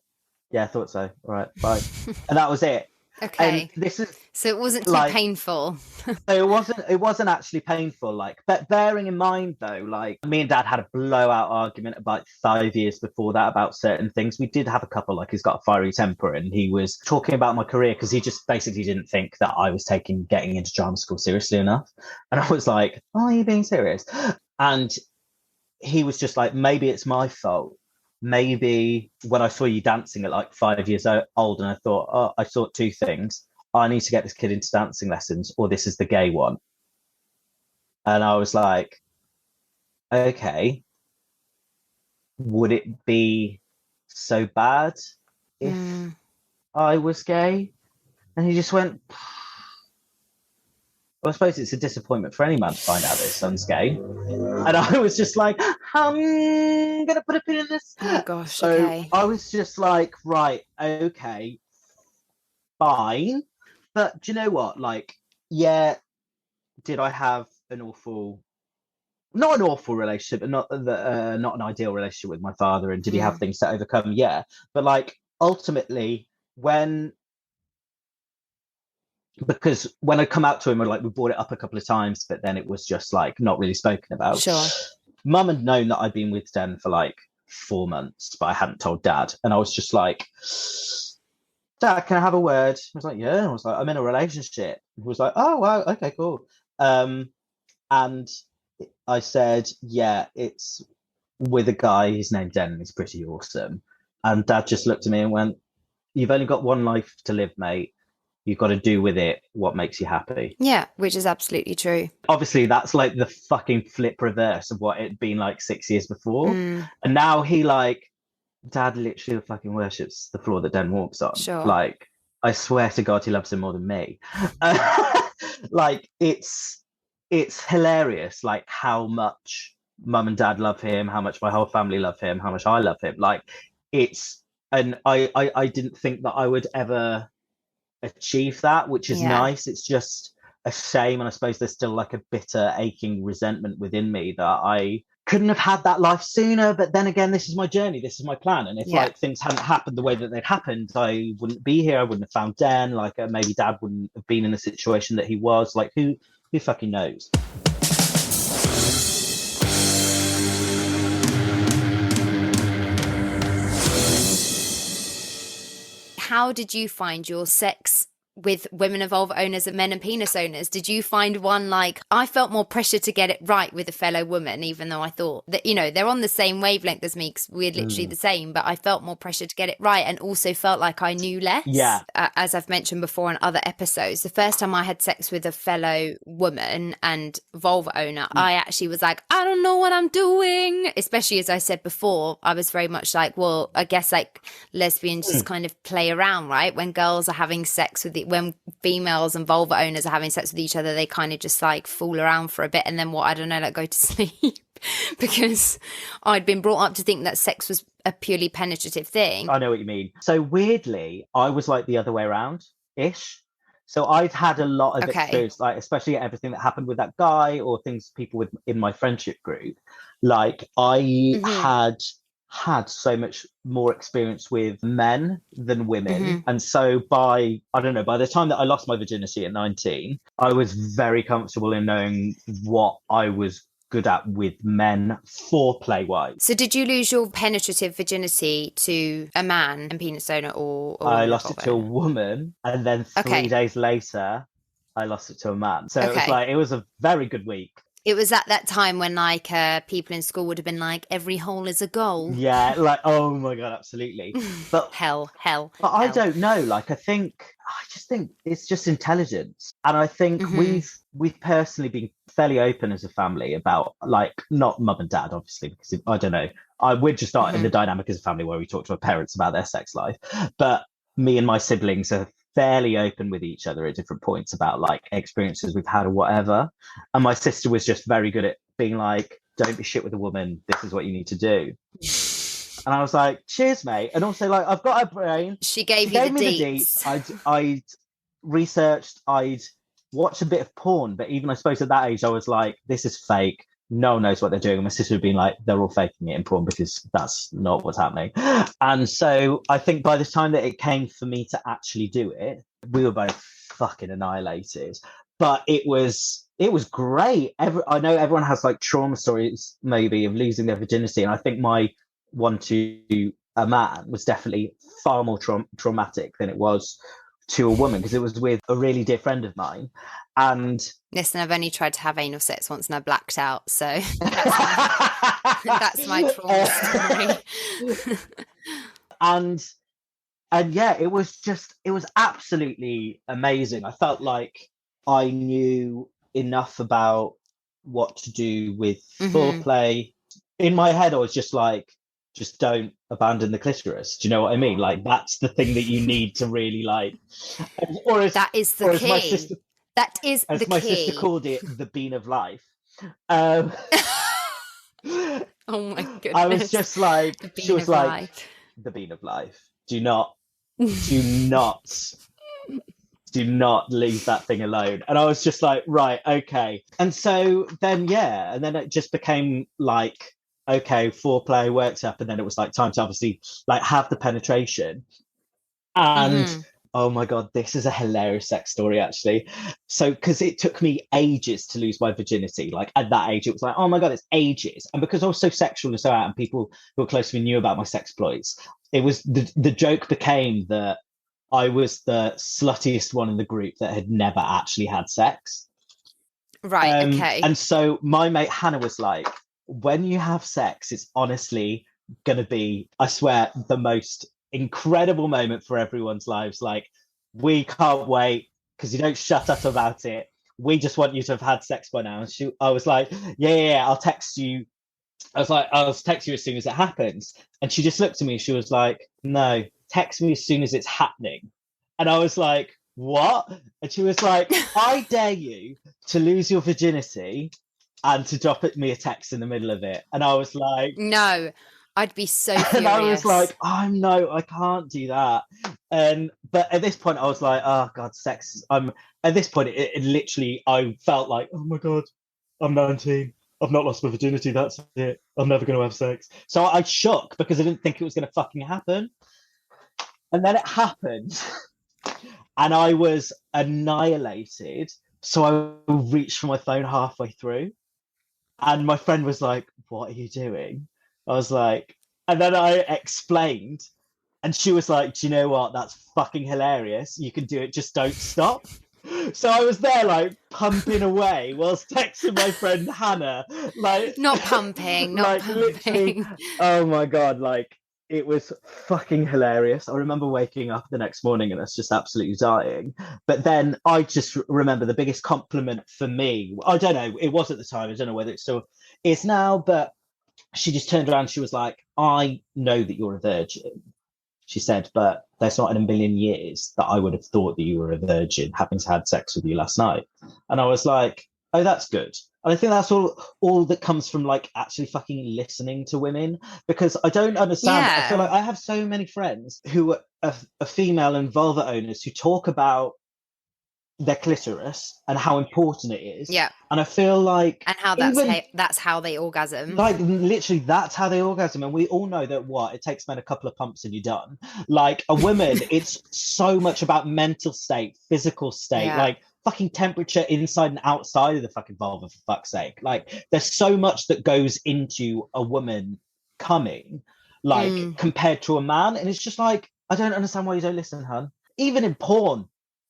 yeah, I thought so. All right, bye. And that was it. Okay. And this is so it wasn't too painful. It wasn't actually painful. Like, but bearing in mind though, like, me and Dad had a blowout argument about 5 years before that about certain things. We did have a couple, like, he's got a fiery temper, and he was talking about my career because he just basically didn't think that I was getting into drama school seriously enough. And I was like, oh, are you being serious? And he was just like, maybe it's my fault. Maybe when I saw you dancing at like 5 years old, and I thought, I saw two things. I need to get this kid into dancing lessons, or this is the gay one. And I was like, okay, would it be so bad if I was gay? And he just went, well, I suppose it's a disappointment for any man to find out that his son's gay. And I was just like, I'm going to put a pin in this. Oh, gosh, so okay. I was just like, right, okay, fine. But do you know what? Like, yeah, did I have not an awful relationship, but not an ideal relationship with my father? And did he have things to overcome? Yeah. But like, ultimately, because when I come out to him, we brought it up a couple of times, but then it was just like not really spoken about. Sure. Mum had known that I'd been with Den for like 4 months, but I hadn't told Dad. And I was just like, Dad, can I have a word? I was like, yeah. I was like, I'm in a relationship. He was like, oh, wow, okay, cool. And I said, yeah, it's with a guy. His name's Den. He's pretty awesome. And Dad just looked at me and went, you've only got one life to live, mate. You've got to do with it what makes you happy. Yeah, which is absolutely true. Obviously, that's like the fucking flip reverse of what it'd been like 6 years before. And now he Dad literally fucking worships the floor that Den walks on. Sure. Like, I swear to God, he loves him more than me. Like, it's hilarious, like, how much Mum and Dad love him, how much my whole family love him, how much I love him. Like, and I didn't think that I would ever achieve that, which is nice. It's just a shame, and I suppose there's still like a bitter, aching resentment within me that I couldn't have had that life sooner. But then again, this is my journey, this is my plan, and if like things hadn't happened the way that they'd happened, I wouldn't be here. I wouldn't have found Den. Like, maybe Dad wouldn't have been in the situation that he was. Like, who fucking knows? How did you find your sex with women and vulva owners and men and penis owners? Did you find one, like, I felt more pressure to get it right with a fellow woman, even though I thought that, you know, they're on the same wavelength as me because we're literally the same, but I felt more pressure to get it right, and also felt like I knew less. Yeah. As I've mentioned before in other episodes, the first time I had sex with a fellow woman and vulva owner, I actually was like, I don't know what I'm doing. Especially, as I said before, I was very much like, well, I guess like lesbians just kind of play around, right? When girls are having sex with when females and vulva owners are having sex with each other, they kind of just like fool around for a bit, and then I don't know, like go to sleep. Because I'd been brought up to think that sex was a purely penetrative thing. I know what you mean. So weirdly, I was like the other way around ish. So I've had a lot of experience, like especially everything that happened with that guy or things people in my friendship group. Like, I had so much more experience with men than women. And so by the time that I lost my virginity at 19, I was very comfortable in knowing what I was good at with men, foreplay-wise. So did you lose your penetrative virginity to a man and penis owner, or I lost it to a woman, and then 3 days later I lost it to a man. So it was a very good week. It was at that time when like people in school would have been like, every hole is a goal. Yeah, like, oh my God, absolutely. But hell. But I don't know. Like, I just think it's just intelligence. And I think we've personally been fairly open as a family about, like, not mum and dad, obviously, because I don't know. We're just not in the dynamic as a family where we talk to our parents about their sex life. But me and my siblings are fairly open with each other at different points about, like, experiences we've had or whatever. And my sister was just very good at being like, don't be shit with a woman. This is what you need to do. And I was like, cheers, mate. And also, like, I've got a brain. She gave me the deets. I'd researched, I'd watched a bit of porn, but even I suppose at that age, I was like, this is fake. No one knows what they're doing. And my sister would be like, they're all faking it in porn because that's not what's happening. And so I think by the time that it came for me to actually do it, we were both fucking annihilated. But it was great. I know everyone has like trauma stories maybe of losing their virginity. And I think my one to a man was definitely far more traumatic than it was to a woman, because it was with a really dear friend of mine. And listen, I've only tried to have anal sex once and I blacked out, so that's my trauma story. and yeah, it was absolutely amazing. I felt like I knew enough about what to do with foreplay. In my head, I was just like, just don't abandon the clitoris. Do you know what I mean? Like, that's the thing that you need to really like. That is the key. That is the key. As my sister called it, the bean of life. Oh my goodness. I was just like, she was like, the bean of life. Do not leave that thing alone. And I was just like, right, okay. And so then, yeah, and then it just became like, okay, foreplay worked up, and then it was like time to obviously like have the penetration. And oh my God, this is a hilarious sex story, actually. So, because it took me ages to lose my virginity. Like at that age, it was like, oh my God, it's ages. And because I was so sexual and so out, and people who were close to me knew about my sex exploits, it was the joke became that I was the sluttiest one in the group that had never actually had sex. Right, okay. And so my mate Hannah was like, when you have sex, it's honestly going to be, I swear, the most incredible moment for everyone's lives. Like, we can't wait because you don't shut up about it. We just want you to have had sex by now. And I was like, yeah, I'll text you. I was like, I'll text you as soon as it happens. And she just looked at me. She was like, no, text me as soon as it's happening. And I was like, what? And she was like, I dare you to lose your virginity and to drop me a text in the middle of it. And I was like, no, I'd be so furious. And I was like, no, I can't do that. But at this point I was like, oh God, sex. At this point it literally, I felt like, oh my God, I'm 19. I've not lost my virginity. That's it. I'm never going to have sex. So I shook because I didn't think it was going to fucking happen. And then it happened and I was annihilated. So I reached for my phone halfway through. And my friend was like, what are you doing? I was like, and then I explained, and she was like, do you know what? That's fucking hilarious. You can do it. Just don't stop. So I was there like pumping away whilst texting my friend Hannah. Like, not pumping. Literally, oh my God. Like, it was fucking hilarious. I remember waking up the next morning and I was just absolutely dying. But then I just remember the biggest compliment for me. I don't know. It was at the time. I don't know whether it still is now, but she just turned around. She was like, I know that you're a virgin. She said, but there's not in a million years that I would have thought that you were a virgin having had sex with you last night. And I was like, oh, that's good. And I think that's all that comes from like actually fucking listening to women, because I don't understand. Yeah. I feel like I have so many friends who are female and vulva owners who talk about their clitoris and how important it is. Yeah. And I feel like, and how that's how they orgasm. Like, literally, that's how they orgasm. And we all know that it takes men a couple of pumps and you're done. Like, a woman, it's so much about mental state, physical state, like fucking temperature inside and outside of the fucking vulva, for fuck's sake. Like, there's so much that goes into a woman coming, like, compared to a man. And it's just like, I don't understand why you don't listen, hun. Even in porn,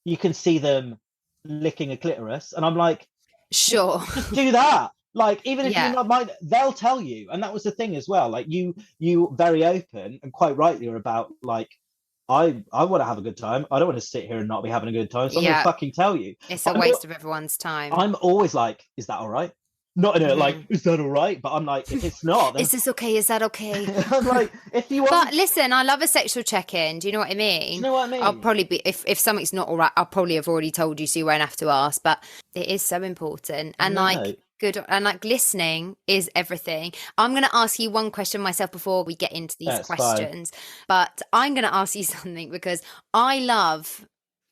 you can see them licking a clitoris. And I'm like, sure, do that. Like, even if you're not mind, they'll tell you. And that was the thing as well. Like, you very open and quite rightly are about, like, I want to have a good time. I don't want to sit here and not be having a good time. So I'm going to fucking tell you. It's a waste of everyone's time. I'm always like, is that all right? Not in a like, is that all right? But I'm like, if it's not, then... is this okay? Is that okay? I'm like, if you want... But listen, I love a sexual check-in. Do you know what I mean? Do you know what I mean? I'll probably be, if something's not all right, I'll probably have already told you, so you won't have to ask. But it is so important. And like, good, and like, listening is everything. I'm going to ask you one question myself before we get into these questions. Fine. But I'm going to ask you something because I love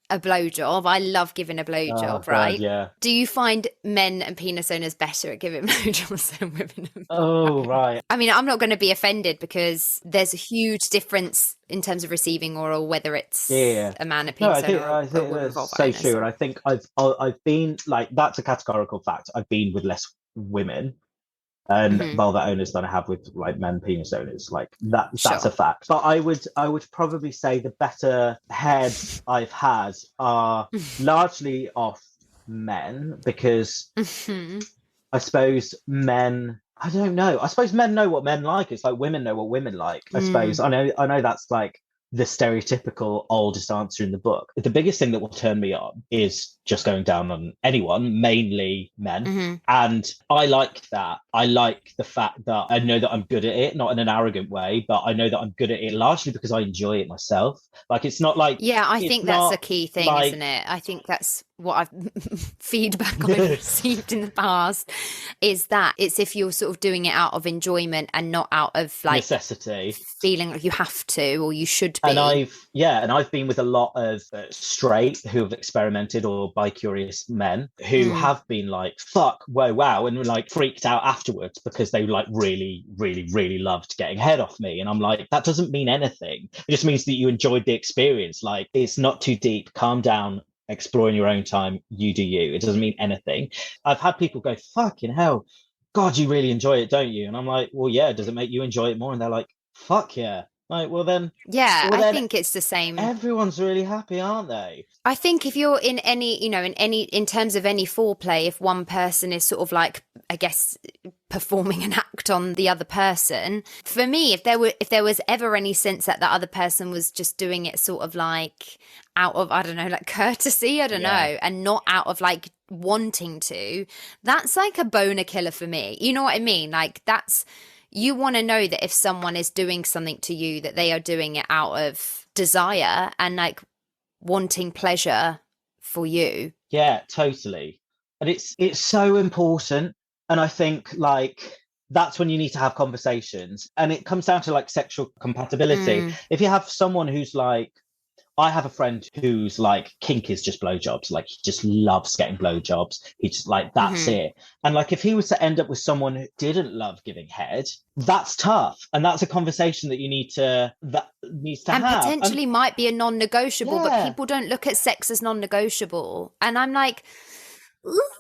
a blowjob. I love giving a blowjob, right? God, yeah. Do you find men and penis owners better at giving blowjobs than women? Oh, right. I mean, I'm not going to be offended because there's a huge difference in terms of receiving oral, whether it's a man, a penis owner, or a woman, vulva so true. And I think I've been, like, that's a categorical fact. I've been with less women and vulva owners than I have with, like, men penis owners. Like, that's a fact. But I would probably say the better heads I've had are largely off men, because I suppose men, I don't know. I suppose men know what men like. It's like women know what women like. I suppose. I know that's like the stereotypical oldest answer in the book. The biggest thing that will turn me on is just going down on anyone, mainly men. And I like that. I like the fact that I know that I'm good at it, not in an arrogant way, but I know that I'm good at it largely because I enjoy it myself. Like, it's not like... Yeah, I think that's a key thing, like, isn't it? I think that's what I've feedback I've received in the past, is that it's if you're sort of doing it out of enjoyment and not out of, like, necessity, feeling like you have to or you should be. And I've been with a lot of straight who have experimented, or bi-curious men who have been like, fuck, whoa, wow, and were like freaked out afterwards because they like really, really, really loved getting head off me. And I'm like, that doesn't mean anything. It just means that you enjoyed the experience. Like, it's not too deep. Calm down. Explore in your own time. You do you. It doesn't mean anything. I've had people go, fucking hell, God, you really enjoy it, don't you? And I'm like, well, yeah. Does it make you enjoy it more? And they're like, fuck yeah. Like, well then... Yeah, I think it's the same. Everyone's really happy, aren't they? I think if you're in any, in terms of any foreplay, if one person is sort of like, I guess, performing an act on the other person, for me, if there was ever any sense that the other person was just doing it sort of like out of, I don't know, like courtesy, I don't know, and not out of like wanting to, that's like a boner killer for me. You know what I mean? Like, that's... You want to know that if someone is doing something to you, that they are doing it out of desire and like wanting pleasure for you. Yeah, totally. And it's so important. And I think, like, that's when you need to have conversations. And it comes down to like sexual compatibility. If you have someone who's like, I have a friend who's like, kink is just blowjobs. Like, he just loves getting blowjobs. He just like, that's it. And like, if he was to end up with someone who didn't love giving head, that's tough. And that's a conversation that needs to have. And potentially might be a non-negotiable, but people don't look at sex as non-negotiable. And I'm like...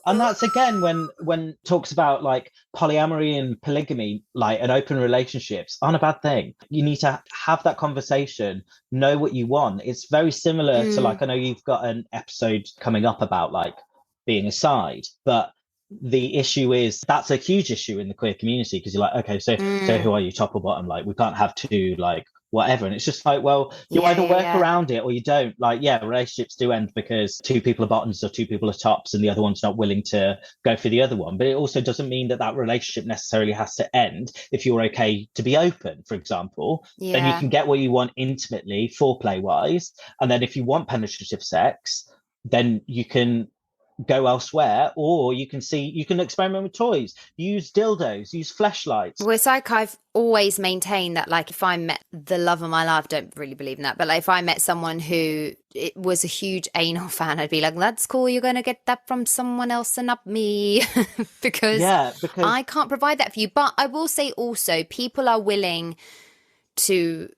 And that's again when talks about like polyamory and polygamy, like, and open relationships aren't a bad thing. You need to have that conversation, know what you want. It's very similar to, like, I know you've got an episode coming up about like being a side, but the issue is that's a huge issue in the queer community, because you're like, okay, so who are you, top or bottom? Like, we can't have two, like, whatever. And it's just like, well, you either work around it or you don't. Like, relationships do end because two people are bottoms or two people are tops and the other one's not willing to go for the other one. But it also doesn't mean that relationship necessarily has to end if you're okay to be open, for example. Then you can get what you want intimately, foreplay wise. And then if you want penetrative sex, then you can go elsewhere, or you can experiment with toys, use dildos, use fleshlights. Well, it's like I've always maintained that, like, if I met the love of my life, don't really believe in that, but like if I met someone who it was a huge anal fan, I'd be like, that's cool, you're gonna get that from someone else and not me. because I can't provide that for you. But I will say also, people are willing to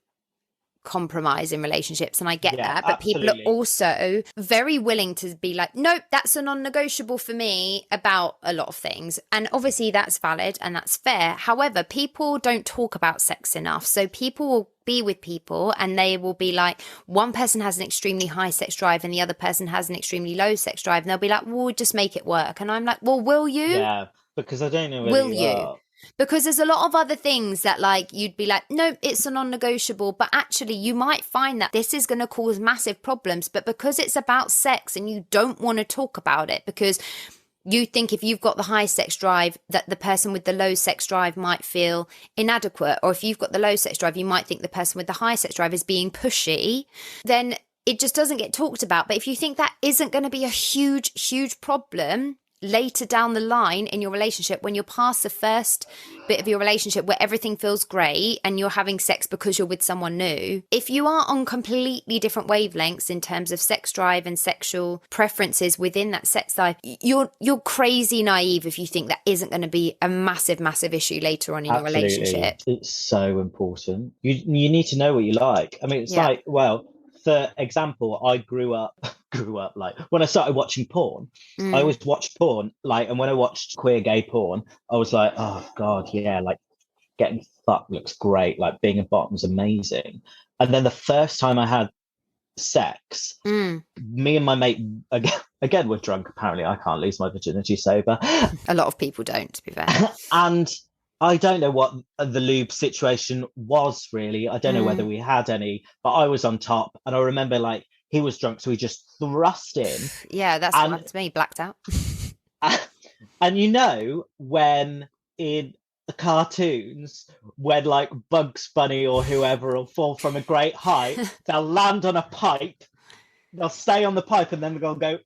compromise in relationships, and I get that, but absolutely. People are also very willing to be like, nope, that's a non-negotiable for me about a lot of things. And obviously that's valid and that's fair. However, people don't talk about sex enough, so people will be with people and they will be like, one person has an extremely high sex drive and the other person has an extremely low sex drive, and they'll be like, well, we'll just make it work. And I'm like, well, will you? Because I don't know whether Will you are. Because there's a lot of other things that like you'd be like, no, it's a non-negotiable. But actually you might find that this is going to cause massive problems. But because it's about sex and you don't want to talk about it because you think if you've got the high sex drive that the person with the low sex drive might feel inadequate. Or if you've got the low sex drive, you might think the person with the high sex drive is being pushy. Then it just doesn't get talked about. But if you think that isn't going to be a huge, huge problem later down the line in your relationship, when you're past the first bit of your relationship where everything feels great and you're having sex because you're with someone new, if you are on completely different wavelengths in terms of sex drive and sexual preferences within that sex life, you're crazy naive if you think that isn't going to be a massive, massive issue later on in your relationship. It's so important. You need to know what you like. I mean, it's like, well, for example, I grew up like when I started watching porn, I always watched porn, like, and when I watched queer gay porn, I was like, oh God, yeah, like getting fucked looks great, like being a bottom's amazing. And then the first time I had sex, me and my mate again were drunk. Apparently, I can't lose my virginity sober. A lot of people don't, to be fair. And I don't know what the lube situation was really. I don't know whether we had any, but I was on top. And I remember like he was drunk, so he just thrust in. Yeah, that's what happened to me, blacked out. And you know, when in the cartoons, when like Bugs Bunny or whoever will fall from a great height, they'll land on a pipe, they'll stay on the pipe, and then they'll go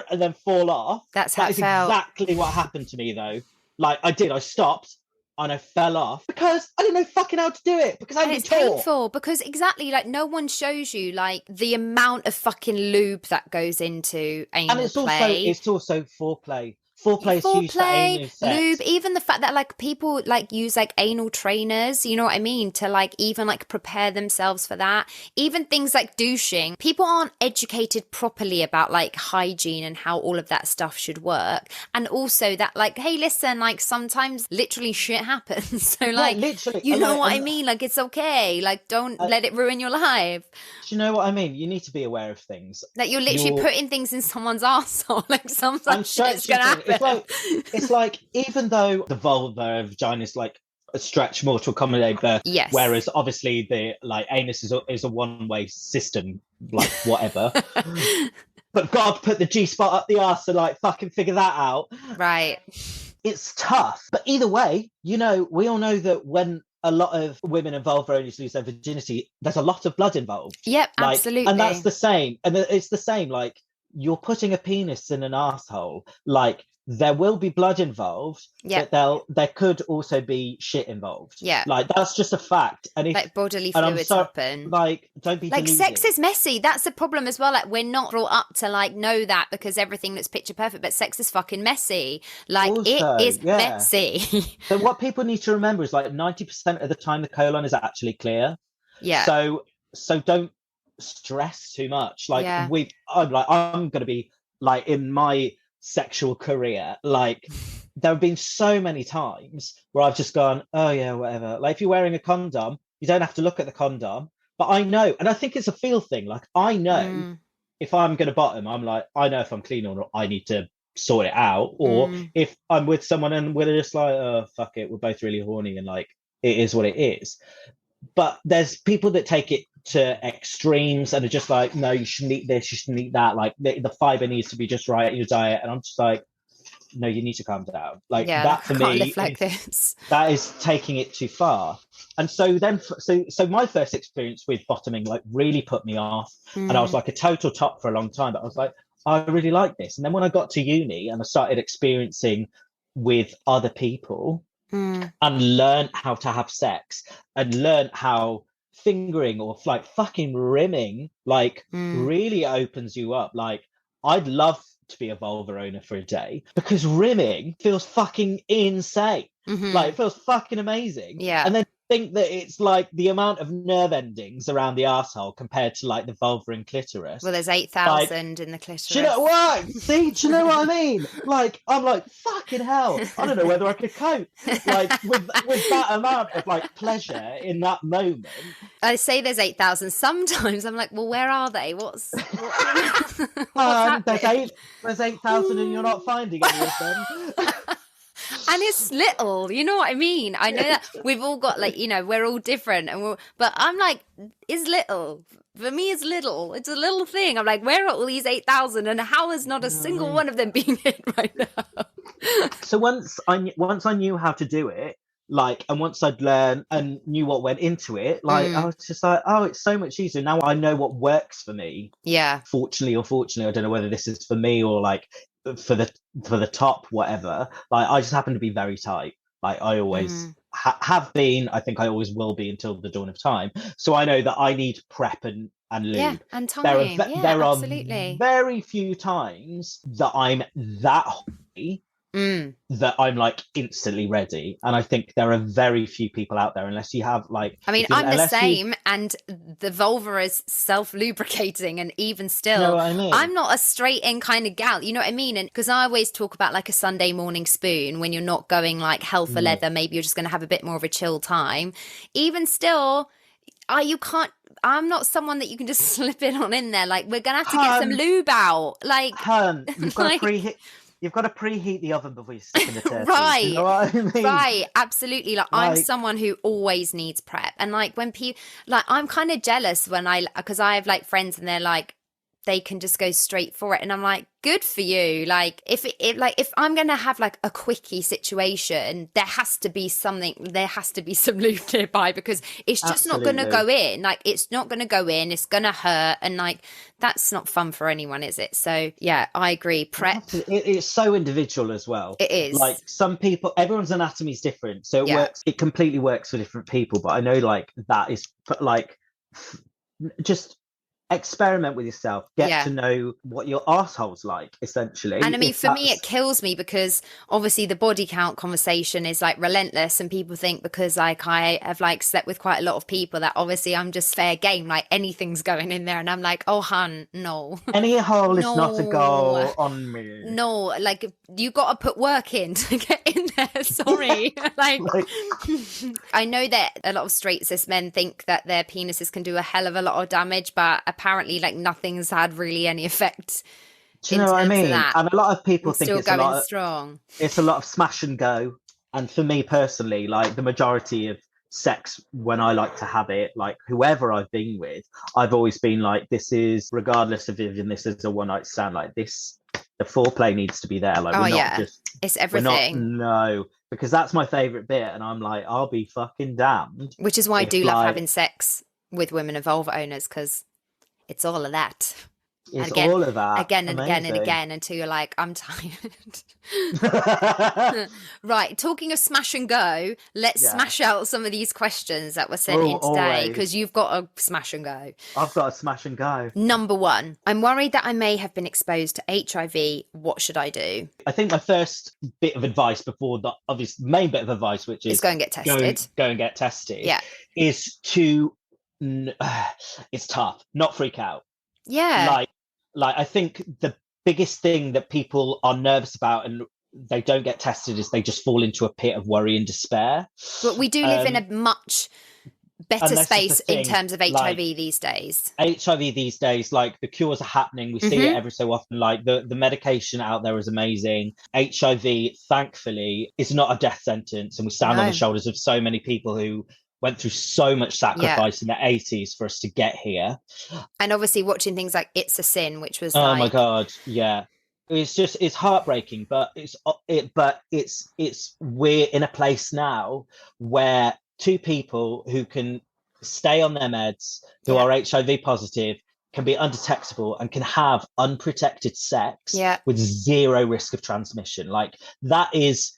and then fall off. That's how it felt. Exactly what happened to me though. Like I stopped and I fell off because I didn't know fucking how to do it because I it's painful because exactly like no one shows you like the amount of fucking lube that goes into anal play. It's also foreplay. Foreplay is huge for anal sex. Lube, even the fact that like people like use like anal trainers, you know what I mean, to like even like prepare themselves for that. Even things like douching, people aren't educated properly about like hygiene and how all of that stuff should work. And also that like, hey, listen, like sometimes literally shit happens. So like, literally, you know what I mean? Like it's okay. Like don't let it ruin your life. Do you know what I mean? You need to be aware of things. Like you're literally putting things in someone's arsehole. Like sometimes shit's gonna happen. It's like even though the vulva and vagina is like a stretch more to accommodate birth, whereas obviously the like anus is a one-way system, like whatever. But God put the G-spot up the arse to like fucking figure that out. Right. It's tough. But either way, you know, we all know that when a lot of women and vulva owners lose their virginity, there's a lot of blood involved. Yep, like, absolutely. And that's the same. And it's the same, like you're putting a penis in an asshole, like there will be blood involved, but there could also be shit involved. Yeah, like that's just a fact. And if like bodily fluids happen, like don't be like deluded. Sex is messy. That's the problem as well. Like we're not brought up to like know that because everything looks picture perfect, but sex is fucking messy. Like also, it is messy. So what people need to remember is like 90% of the time the colon is actually clear. Yeah. So don't stress too much. Like I'm gonna be like in my sexual career, like there have been so many times where I've just gone, oh yeah, whatever. Like if you're wearing a condom, you don't have to look at the condom, but I know, and I think it's a feel thing, like I know if I'm gonna bottom, I'm like, I know if I'm clean or not, I need to sort it out. Or if I'm with someone and we're just like, oh fuck it, we're both really horny and like it is what it is. But there's people that take it to extremes and are just like, no, you shouldn't eat this, you shouldn't eat that, like the fiber needs to be just right in your diet. And I'm just like, no, you need to calm down. Like that for me live like this. That is taking it too far. And so then so my first experience with bottoming like really put me off, and I was like a total top for a long time, but I was like, I really like this. And then when I got to uni and I started experiencing with other people and learn how to have sex and learn how fingering or like fucking rimming like really opens you up. Like I'd love to be a vulva owner for a day because rimming feels fucking insane. Like it feels fucking amazing. Yeah. And then think that it's like the amount of nerve endings around the arsehole compared to like the vulva and clitoris. Well, there's 8,000 in the clitoris. Do you know what? See, do you know what I mean? Like, I'm like, fucking hell. I don't know whether I could cope like with that amount of like pleasure in that moment. I say there's 8,000. Sometimes I'm like, well, where are they? What's there's 8,000 and you're not finding any of them. And it's little, you know what I mean? I know that we've all got like, we're all different, but I'm like, it's little. For me, it's little. It's a little thing. I'm like, where are all these 8,000, and how is not a single one of them being hit right now? So once I knew how to do it, like, and once I'd learned and knew what went into it, like, I was just like, oh, it's so much easier. Now I know what works for me. Yeah. Fortunately or fortunately, I don't know whether this is for me or like for the top, whatever. Like, I just happen to be very tight. Like, I always have been. I think I always will be until the dawn of time. So I know that I need prep and lube. Yeah, and time. There absolutely. are very few times that I'm that horny that I'm like instantly ready, and I think there are very few people out there, unless you have like, I mean, I'm the same, and the vulva is self-lubricating, and even still, you know what I mean? I'm not a straight-in kind of gal, you know what I mean? And because I always talk about like a Sunday morning spoon, when you're not going like hell for leather, maybe you're just going to have a bit more of a chill time. Even still, I'm not someone that you can just slip it on in there. Like, we're gonna have to get some lube out. Like, you've got to preheat. You've got to preheat the oven before you stick in the turkey. Right. You know what I mean? Right. Absolutely. Like, I'm someone who always needs prep. And like, when people, like, I'm kind of jealous because I have like friends and they're like, they can just go straight for it. And I'm like, good for you. Like, if I'm going to have like a quickie situation, there has to be some lube nearby, because it's just not going to go in. Like, it's not going to go in. It's going to hurt. And like, that's not fun for anyone, is it? So yeah, I agree. Prep. It's so individual as well. It is. Like, some people, everyone's anatomy is different. So it works. It completely works for different people. But I know like that is like, just experiment with yourself, get to know what your arsehole's like, essentially. And I mean, for me, it kills me, because obviously the body count conversation is like relentless, and people think because like I have like slept with quite a lot of people that obviously I'm just fair game, like anything's going in there, and I'm like, oh hun, no, any hole is not a goal on me. No, like, you got to put work in to get in there. Sorry. like I know that a lot of straight cis men think that their penises can do a hell of a lot of damage, but apparently like nothing's had really any effect. Do you know what I mean? And a lot of people think it's going strong. It's a lot of smash and go. And for me personally, like, the majority of sex, when I like to have it, like, whoever I've been with, I've always been like, this is, regardless of if this is a one night stand, like, this, the foreplay needs to be there. Like, we're not just, it's everything. No, because that's my favorite bit, and I'm like, I'll be fucking damned. Which is why I do love having sex with women and vulva owners, because it's all of that. It's all of that. Again and again and again, until you're like, I'm tired. Right. Talking of smash and go, let's smash out some of these questions that were sent in today, because you've got a smash and go. I've got a smash and go. Number 1, I'm worried that I may have been exposed to HIV. What should I do? I think my first bit of advice, before the obvious main bit of advice, which is go and get tested. Go and get tested. Yeah. Is to, it's tough, not freak out. Yeah. Like, I think the biggest thing that people are nervous about and they don't get tested is they just fall into a pit of worry and despair. But we do live in a much better space in terms of HIV these days. HIV these days, like, the cures are happening. We see it every so often. Like, the medication out there is amazing. HIV, thankfully, is not a death sentence. And we stand on the shoulders of so many people who went through so much sacrifice in the 80s for us to get here. And obviously watching things like It's a Sin, which was my God, yeah. It's heartbreaking, but we're in a place now where two people who can stay on their meds, who are HIV positive, can be undetectable and can have unprotected sex with zero risk of transmission. Like, that is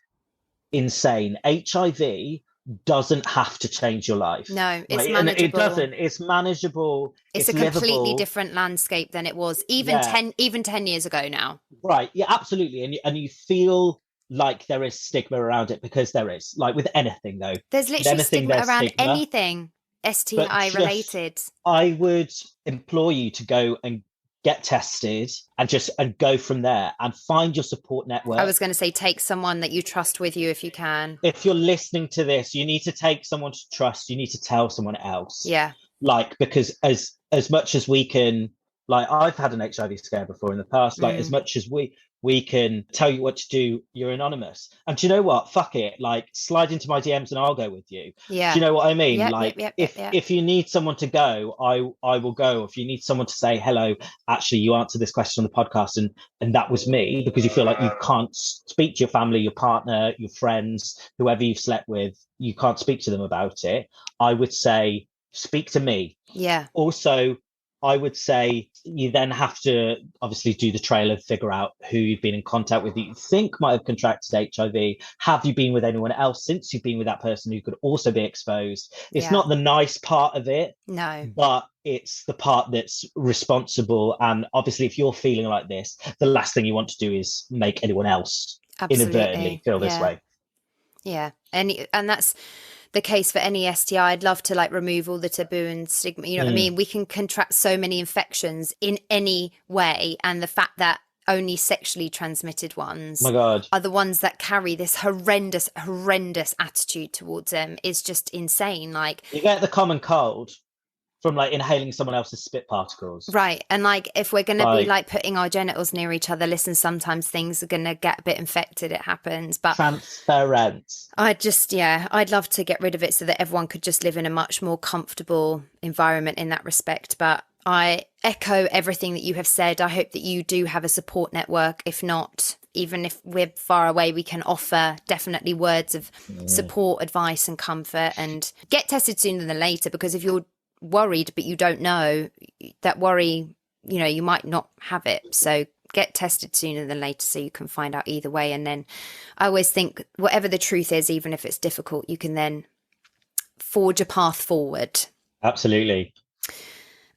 insane. HIV doesn't have to change your life. No, it's manageable. It doesn't. It's manageable. It's a completely livable. Different landscape than it was even 10 years ago now. Right. Yeah, absolutely. And you feel like there is stigma around it, because there is. Like, with anything, though. There's literally stigma around anything STI related. I would implore you to go and get tested and go from there and find your support network. I was going to say, take someone that you trust with you if you can. If you're listening to this, you need to take someone to trust. You need to tell someone else. Yeah. Like, because as much as we can, like, I've had an HIV scare before in the past, like, as much as we We can tell you what to do. You're anonymous. And do you know what? Fuck it. Like, slide into my DMs and I'll go with you. Yeah. Do you know what I mean? Yep, if you need someone to go, I will go. If you need someone to say, hello, actually, you answered this question on the podcast and that was me, because you feel like you can't speak to your family, your partner, your friends, whoever you've slept with, you can't speak to them about it. I would say, speak to me. Yeah. Also, I would say you then have to obviously do the trail and figure out who you've been in contact with that you think might have contracted HIV. Have you been with anyone else since you've been with that person who could also be exposed? It's not the nice part of it, no, but it's the part that's responsible. And obviously, if you're feeling like this, the last thing you want to do is make anyone else inadvertently feel this way. Yeah, and that's the case for any STI. I'd love to like remove all the taboo and stigma. You know what I mean? We can contract so many infections in any way. And the fact that only sexually transmitted ones are the ones that carry this horrendous attitude towards them is just insane. Like, you get the common cold from like inhaling someone else's spit particles. Right. And like, if we're going to be like putting our genitals near each other, listen, sometimes things are going to get a bit infected. It happens. But transference. I'd love to get rid of it so that everyone could just live in a much more comfortable environment in that respect. But I echo everything that you have said. I hope that you do have a support network. If not, even if we're far away, we can offer definitely words of support, advice and comfort, and get tested sooner than later, because if you're worried but you don't know, that worry, you know, you might not have it. So get tested sooner than later so you can find out either way. And then I always think whatever the truth is, even if it's difficult, you can then forge a path forward. Absolutely.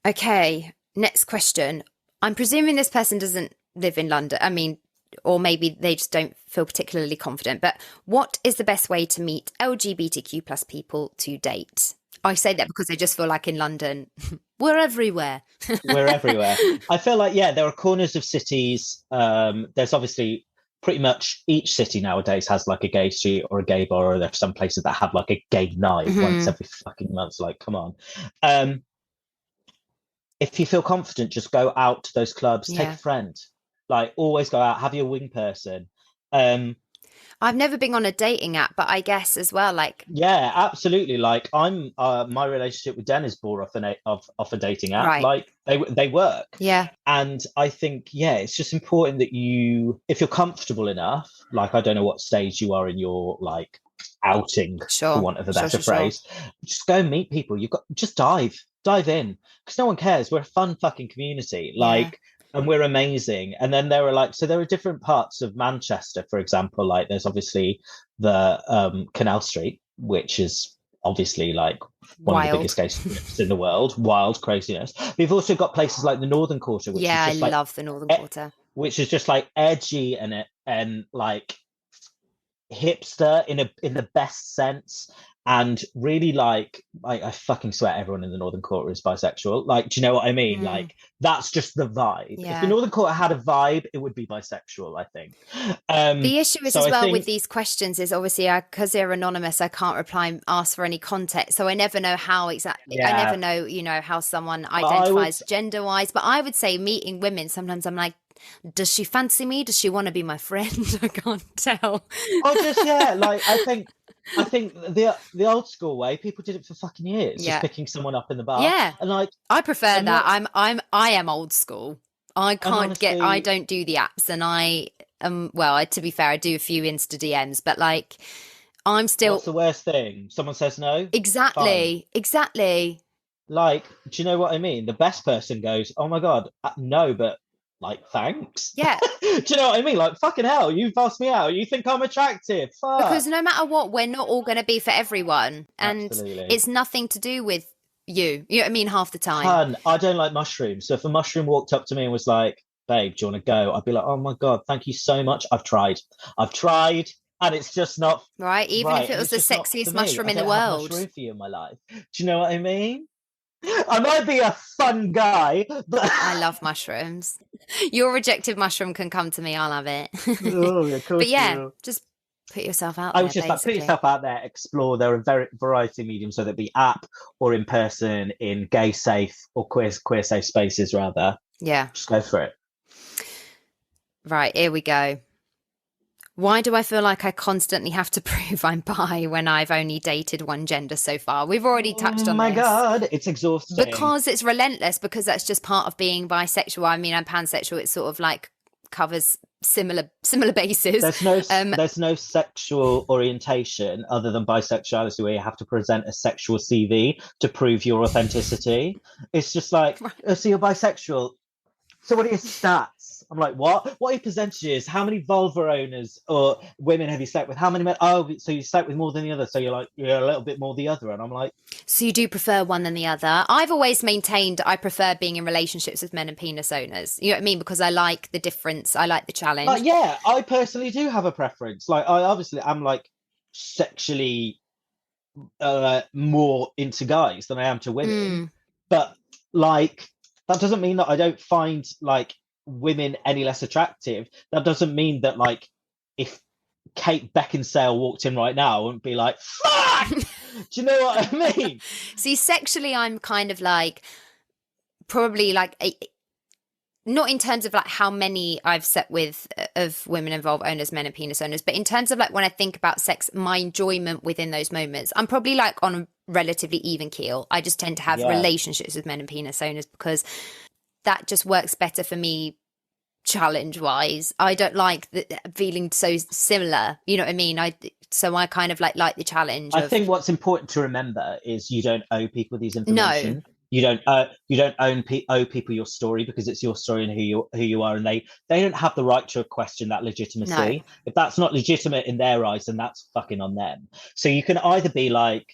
Okay, next question. I'm presuming this person doesn't live in London. I mean, or maybe they just don't feel particularly confident, but what is the best way to meet LGBTQ plus people to date? I say that because I just feel like in London, we're everywhere. We're everywhere. I feel like, there are corners of cities. There's obviously pretty much each city nowadays has like a gay street or a gay bar, or there's some places that have like a gay night once every fucking month. Like, come on. If you feel confident, just go out to those clubs, take a friend, like always go out, have your wing person. I've never been on a dating app, but I guess as well, like... Yeah, absolutely. Like I'm, my relationship with Den is born off a dating app. Right. Like they work. Yeah. And I think, it's just important that you, if you're comfortable enough, like, I don't know what stage you are in your like outing, for want of a better phrase, just go and meet people. Just dive in, because no one cares. We're a fun fucking community. Like, and we're amazing. And then there are different parts of Manchester, for example, like there's obviously the Canal Street, which is obviously like one of the biggest gay strips in the world. Wild craziness. We've also got places like the Northern Quarter, which is just I love the Northern Quarter, which is just like edgy and like hipster in the best sense. And really, like, I fucking swear everyone in the Northern Quarter is bisexual. Like, do you know what I mean? Like, that's just the vibe. If the Northern Quarter had a vibe, it would be bisexual, I think. The issue is with these questions is obviously because they're anonymous, I can't reply and ask for any context. So I never know how exactly, I never know, you know, how someone identifies gender-wise. But I would say meeting women, sometimes I'm like, does she fancy me? Does she want to be my friend? I can't tell. Like, I think the old school way, people did it for fucking years, just picking someone up in the bar. Yeah, and like I prefer that. I am old school. I can't honestly, I don't do the apps, and I to be fair, I do a few Insta DMs, but like I'm still. What's the worst thing? Someone says no. Exactly. Like, do you know what I mean? The best person goes, "Oh my god, no," but like, thanks. Yeah. Do you know what I mean? Like, fucking hell, you've asked me out. You think I'm attractive? Fuck. Because no matter what, we're not all going to be for everyone. And Absolutely. It's nothing to do with you. You know what I mean? Half the time. I don't like mushrooms. So if a mushroom walked up to me and was like, babe, do you want to go? I'd be like, oh my God, thank you so much. I've tried. And it's just not right. Even if it was the sexiest mushroom in the world. Mushroom for you in my life. Do you know what I mean? I might be a fun guy, but I love mushrooms. Your rejected mushroom can come to me. I'll have it. Oh, of course. But just put yourself out there. I was just like, put yourself out there, explore. There are a variety of mediums, whether it be app or in person, in gay safe or queer safe spaces, rather. Yeah. Just go for it. Right, here we go. Why do I feel like I constantly have to prove I'm bi when I've only dated one gender so far? We've already touched on this. Oh my God, it's exhausting. Because it's relentless, because that's just part of being bisexual. I mean, I'm pansexual. It sort of like covers similar bases. There's no sexual orientation other than bisexuality where you have to present a sexual CV to prove your authenticity. It's just like, oh, so you're bisexual. So what are your stats? I'm like, what? What are your percentages? How many vulva owners or women have you slept with? How many men? Oh, so you slept with more than the other. So you're a little bit more the other. And I'm like, so you do prefer one than the other? I've always maintained I prefer being in relationships with men and penis owners. You know what I mean? Because I like the difference. I like the challenge. Yeah, I personally do have a preference. Like, I obviously am like sexually more into guys than I am to women. But like, that doesn't mean that I don't find like women any less attractive. That doesn't mean that like if Kate Beckinsale walked in right now, I wouldn't be like, fuck! Do you know what I mean? See, sexually, I'm kind of like probably like not in terms of like how many I've slept with of women and vulva owners, men and penis owners, but in terms of like when I think about sex, my enjoyment within those moments, I'm probably like on a relatively even keel. I just tend to have relationships with men and penis owners because that just works better for me challenge wise. I don't like the feeling so similar, you know what I mean? So I kind of like the challenge. I think what's important to remember is you don't owe people these information. No. You don't owe people your story because it's your story and who you are, and they don't have the right to question that legitimacy. No. If that's not legitimate in their eyes, then that's fucking on them. So you can either be like,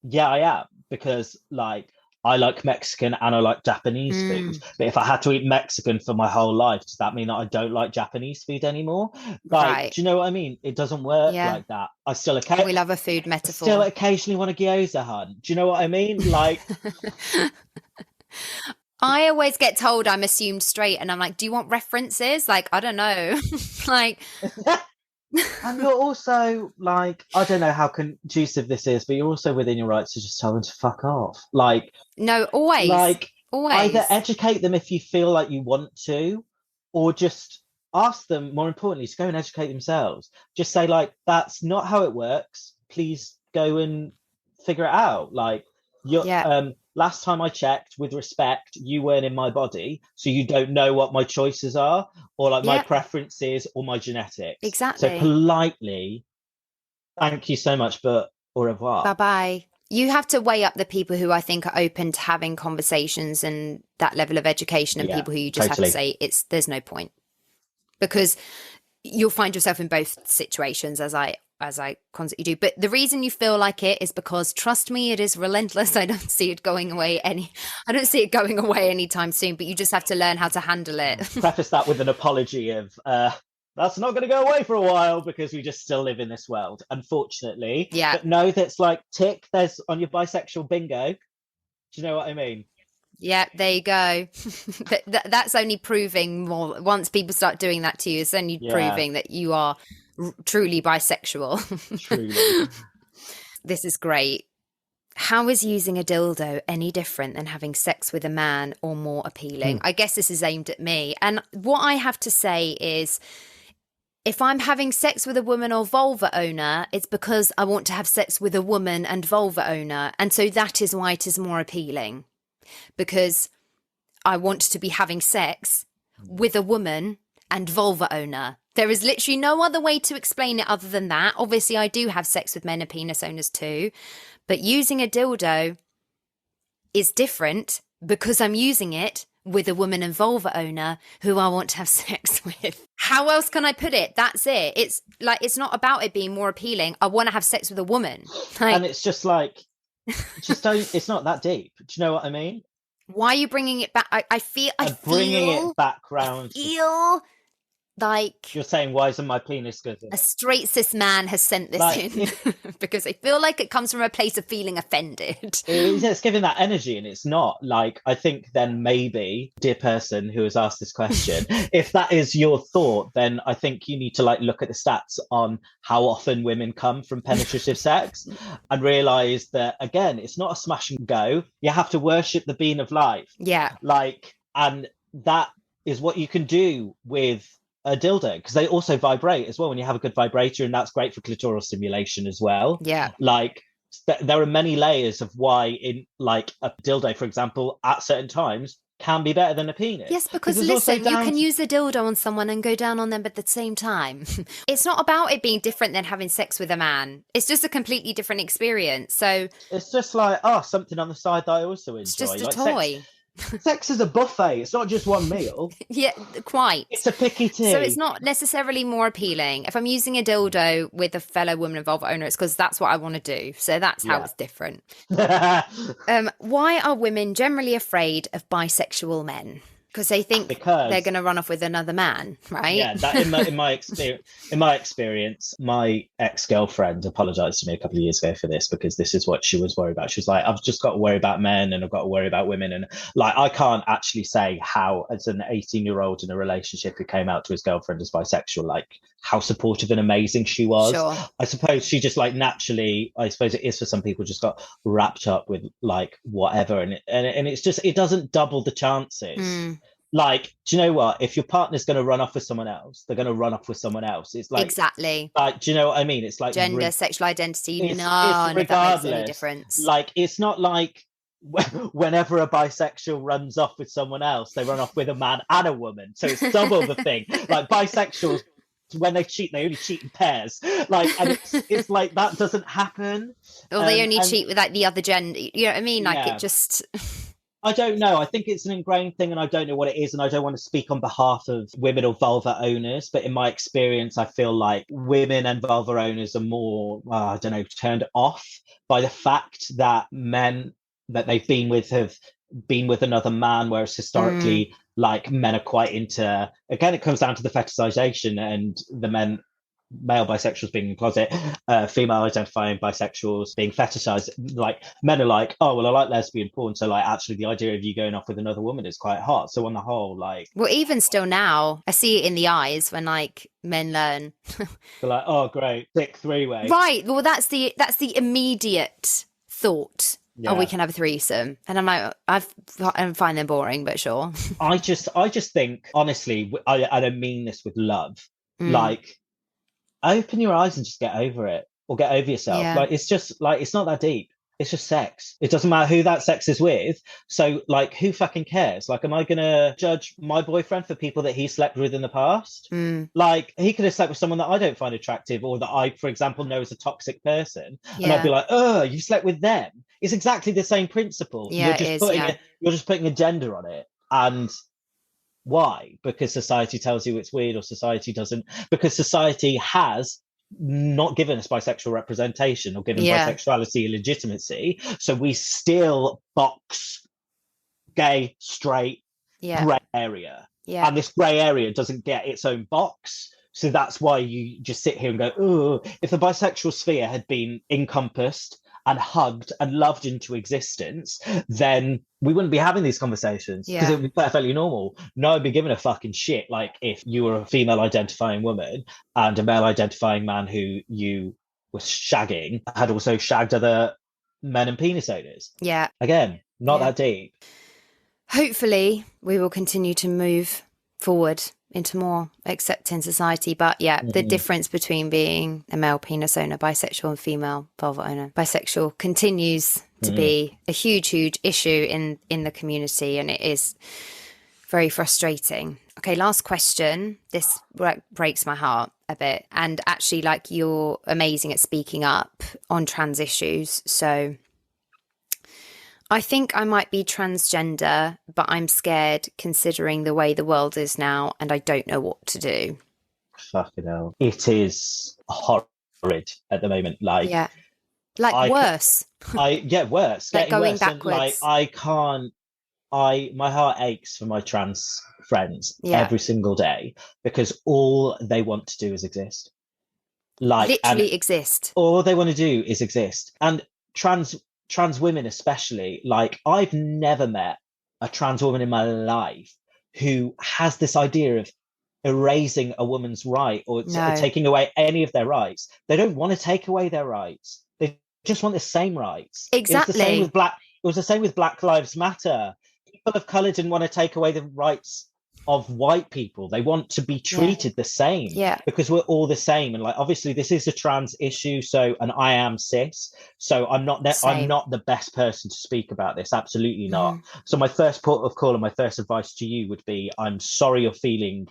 yeah, I am, because like I like Mexican and I like Japanese food. But if I had to eat Mexican for my whole life, does that mean that I don't like Japanese food anymore? Like, right. Do you know what I mean? It doesn't work like that. I still we love a food metaphor. Still occasionally want a gyoza hunt. Do you know what I mean? Like, I always get told I'm assumed straight, and I'm like, do you want references? Like, I don't know. Like. And you're also like, I don't know how conducive this is, but you're also within your rights to just tell them to fuck off. Like, no, always. Like, always. Either educate them if you feel like you want to, or just ask them, more importantly, to go and educate themselves. Just say, like, that's not how it works. Please go and figure it out. Like, last time I checked, with respect, you weren't in my body, so you don't know what my choices are, or like my preferences or my genetics. Exactly. So politely, thank you so much, but au revoir. Bye-bye. You have to weigh up the people who I think are open to having conversations and that level of education, and people who you just have to say there's no point, because you'll find yourself in both situations, as I constantly do. But the reason you feel like it is because, trust me, it is relentless. I don't see it going away anytime soon, but you just have to learn how to handle it. Preface that with an apology of that's not going to go away for a while, because we just still live in this world, unfortunately. Yeah. But no, that's like, tick, there's on your bisexual bingo. Do you know what I mean? Yeah, there you go. That's only proving more. Once people start doing that to you, it's only proving that you are truly bisexual. Truly. This is great. How is using a dildo any different than having sex with a man, or more appealing? I guess this is aimed at me. And what I have to say is, if I'm having sex with a woman or vulva owner, it's because I want to have sex with a woman and vulva owner. And so that is why it is more appealing, because I want to be having sex with a woman and vulva owner. There is literally no other way to explain it other than that. Obviously, I do have sex with men and penis owners too, but using a dildo is different because I'm using it with a woman and vulva owner who I want to have sex with. How else can I put it? That's it. It's like, it's not about it being more appealing. I want to have sex with a woman. Like, and it's just like, just don't, it's not that deep. Do you know what I mean? Why are you bringing it back? I feel bringing it back round. Like, you're saying, why isn't my penis good? A straight cis man has sent this in because I feel like it comes from a place of feeling offended. It's giving that energy, and it's not. Like, I think then maybe, dear person who has asked this question, if that is your thought, then I think you need to like look at the stats on how often women come from penetrative sex and realize that, again, it's not a smash and go. You have to worship the being of life. Yeah. Like, and that is what you can do with a dildo, because they also vibrate as well when you have a good vibrator, and that's great for clitoral stimulation as well. Yeah. Like there are many layers of why in like a dildo, for example, at certain times can be better than a penis. Yes, because listen, you can use a dildo on someone and go down on them at the same time. It's not about it being different than having sex with a man. It's just a completely different experience. So it's just like, something on the side that I also enjoy. It's just a like toy. Sex is a buffet. It's not just one meal. Yeah, quite. It's a picky tea. So it's not necessarily more appealing. If I'm using a dildo with a fellow woman and vulva owner, it's because that's what I want to do. So that's how it's different. Why are women generally afraid of bisexual men? Because they think they're going to run off with another man, right? Yeah, that in my experience, my ex-girlfriend apologized to me a couple of years ago for this, because this is what she was worried about. She was like, I've just got to worry about men and I've got to worry about women. And like, I can't actually say how, as an 18-year-old in a relationship who came out to his girlfriend as bisexual, like how supportive and amazing she was. Sure. I suppose she just like naturally, I suppose it is for some people, just got wrapped up with like whatever. And it's just, it doesn't double the chances. Like, do you know what? If your partner's going to run off with someone else, they're going to run off with someone else. It's like, exactly. Like, do you know what I mean? It's like gender, sexual identity. It's regardless. That makes any difference. Like, it's not like whenever a bisexual runs off with someone else, they run off with a man and a woman. So it's double the thing. Like bisexuals, when they cheat, they only cheat in pairs. Like, and it's like that doesn't happen. Or they only cheat with like the other gender. You know what I mean? Like it just. I don't know. I think it's an ingrained thing and I don't know what it is. And I don't want to speak on behalf of women or vulva owners. But in my experience, I feel like women and vulva owners are more, I don't know, turned off by the fact that men that they've been with have been with another man, whereas historically, like men are quite into, again, it comes down to the fetishization and the male bisexuals being in the closet, female identifying bisexuals being fetishized. Like men are like, oh well, I like lesbian porn, so like actually the idea of you going off with another woman is quite hot. So on the whole, like, well, even still now, I see it in the eyes when like men learn. They're like, oh great, thick three-way. Right. Well, that's the immediate thought. Yeah. Oh, we can have a threesome. And I'm like, I find them boring, but sure. I just think, honestly, I don't mean this with love. Like, open your eyes and just get over it, or get over yourself. Yeah. Like, it's just like, it's not that deep. It's just sex. It doesn't matter who that sex is with. So like, who fucking cares? Like, am I going to judge my boyfriend for people that he slept with in the past? Like, he could have slept with someone that I don't find attractive, or that I, for example, know is a toxic person. Yeah. And I'd be like, oh, you slept with them. It's exactly the same principle. Yeah, you're just putting a gender on it. And why? Because society tells you it's weird, or society doesn't, because society has not given us bisexual representation or given bisexuality legitimacy. So we still box gay, straight, grey area. Yeah. And this grey area doesn't get its own box. So that's why you just sit here and go, oh, if the bisexual sphere had been encompassed and hugged and loved into existence, then we wouldn't be having these conversations, because it would be perfectly normal. No, I'd be giving a fucking shit, like, if you were a female identifying woman and a male identifying man who you were shagging had also shagged other men and penis owners. Yeah. Again, not that deep. Hopefully we will continue to move forward into more accepting society. But the difference between being a male penis owner, bisexual, and female vulva owner, bisexual, continues to be a huge issue in the community, and it is very frustrating. Okay, last question. This breaks my heart a bit, and actually, like, you're amazing at speaking up on trans issues. So I think I might be transgender, but I'm scared considering the way the world is now, and I don't know what to do. Fucking hell. It is horrid at the moment. Like, worse. Worse. Like going worse. backwards. And, like, my heart aches for my trans friends every single day, because all they want to do is exist. Like, literally exist. All they want to do is exist. And trans women especially, like, I've never met a trans woman in my life who has this idea of erasing a woman's right or taking away any of their rights. They don't want to take away their rights. They just want the same rights. Exactly. It was the same with Black Lives Matter. People of colour didn't want to take away the rights of white people. They want to be treated the same because we're all the same. And like, obviously this is a trans issue. So, and I am cis. So I'm not the best person to speak about this. Absolutely not. So my first port of call and my first advice to you would be, I'm sorry you're feeling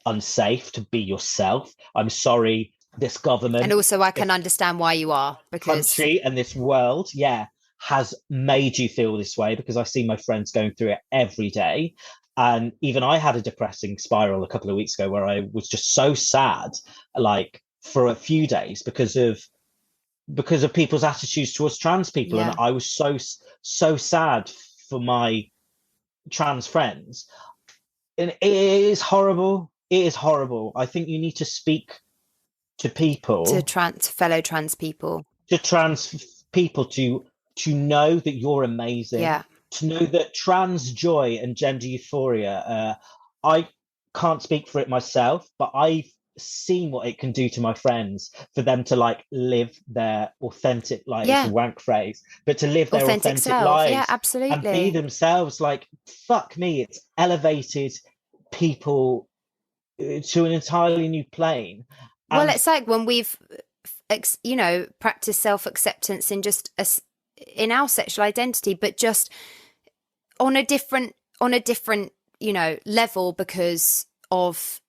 unsafe to be yourself. I'm sorry this government. And also I can understand why you are, because country and this world, has made you feel this way, because I see my friends going through it every day. And even I had a depressing spiral a couple of weeks ago where I was just so sad, like for a few days, because of people's attitudes towards trans people. And I was so sad for my trans friends. And it is horrible. It is horrible. I think you need to speak to people, to fellow trans people, to know that you're amazing, to know that trans joy and gender euphoria, I can't speak for it myself, but I've seen what it can do to my friends, for them to like live their authentic, like it's a wank phrase, but to live their authentic lives, absolutely, and be themselves. Like, fuck me, it's elevated people to an entirely new plane. Well, it's like when we've, practiced self-acceptance in just in our sexual identity, but just on a different, level, because of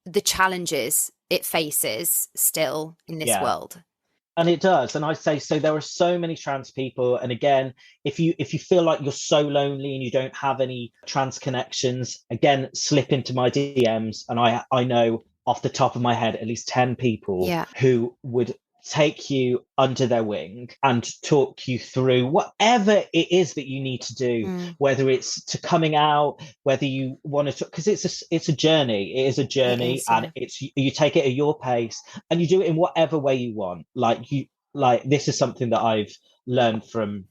the challenges it faces still in this world. And it does. And I say, so there are so many trans people. And again, if you feel like you're so lonely and you don't have any trans connections, again, slip into my DMs. And I know off the top of my head at least 10 people who would take you under their wing and talk you through whatever it is that you need to do, whether it's to coming out, whether you want to, because it's a journey. It is a journey, and it's, you take it at your pace and you do it in whatever way you want. This is something that I've learned from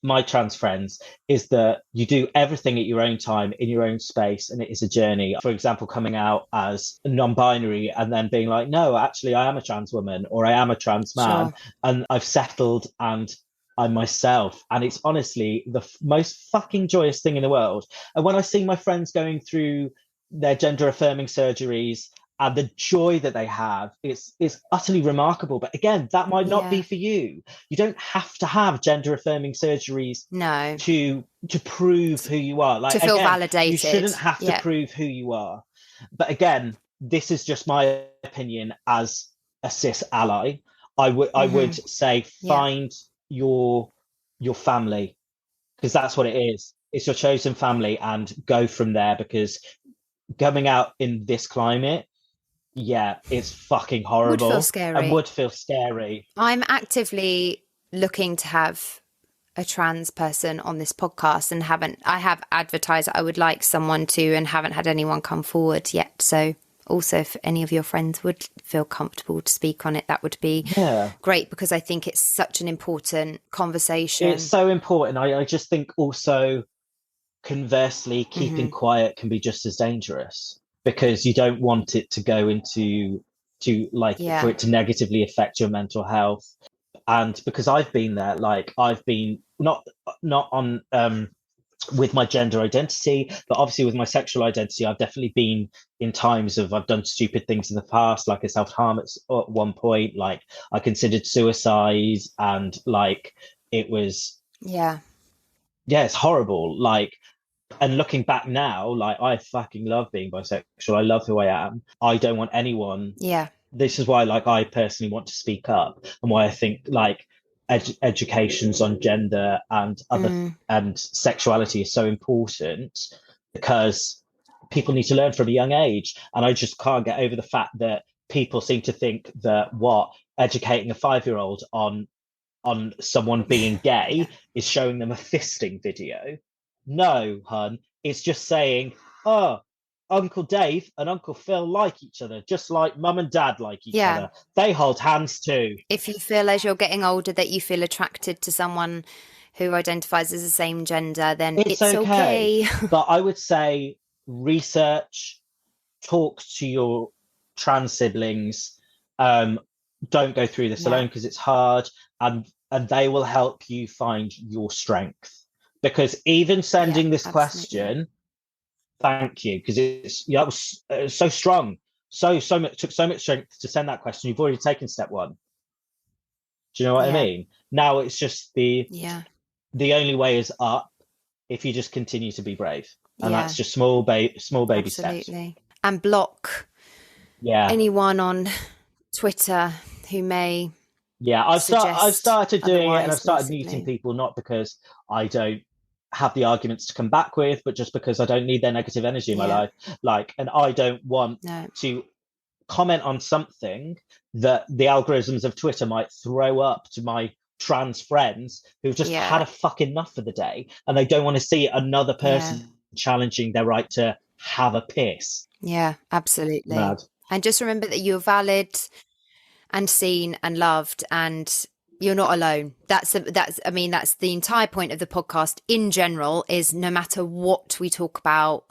my trans friends, is that you do everything at your own time, in your own space, and it is a journey. For example, coming out as non-binary and then being like, no, actually I am a trans woman, or I am a trans man, and I've settled and I'm myself, and it's honestly the most fucking joyous thing in the world. And when I see my friends going through their gender affirming surgeries and the joy that they have, is utterly remarkable. But again, that might not be for you. You don't have to have gender affirming surgeries to prove who you are. Like, to feel validated. You shouldn't have to prove who you are. But again, this is just my opinion as a cis ally. I would say find your family, because that's what it is. It's your chosen family, and go from there, because coming out in this climate, it's fucking horrible. Would feel scary. And would feel scary. I'm actively looking to have a trans person on this podcast, and I have advertised I would like someone to, and haven't had anyone come forward yet. So also, if any of your friends would feel comfortable to speak on it, that would be great, because I think it's such an important conversation. It's so important. I just think also, conversely, keeping quiet can be just as dangerous, because you don't want it to go into for it to negatively affect your mental health. And because I've been there, like I've been not on with my gender identity, but obviously with my sexual identity, I've definitely been in times of, I've done stupid things in the past, like I self-harm at one point, like I considered suicide, and like it was it's horrible. Like, and looking back now, like I fucking love being bisexual. I love who I am. I don't want anyone. This is why, like, I personally want to speak up, and why I think like educations on gender and other and sexuality is so important, because people need to learn from a young age. And I just can't get over the fact that people seem to think that educating a 5-year-old on someone being gay is showing them a fisting video. No, hun, it's just saying, oh, Uncle Dave and Uncle Phil like each other, just like mum and dad like each other. They hold hands too. If you feel as you're getting older that you feel attracted to someone who identifies as the same gender, then it's okay. But I would say research, talk to your trans siblings. Don't go through this alone, because it's hard, and they will help you find your strength. Because even sending this question thank you, because that was so strong. So much, took so much strength to send that question. You've already taken step one. Do you know what I mean? Now it's just the only way is up if you just continue to be brave. And that's just small baby Absolutely. Steps. And block anyone on Twitter who may I've started doing it, and I've started muting people, not because I don't have the arguments to come back with, but just because I don't need their negative energy in my life. And I don't want to comment on something that the algorithms of Twitter might throw up to my trans friends who've just had a fucking enough for the day, and they don't want to see another person challenging their right to have a piss. Yeah, absolutely. Mad. And just remember that you're valid and seen and loved, and you're not alone. That's the entire point of the podcast in general, is no matter what we talk about,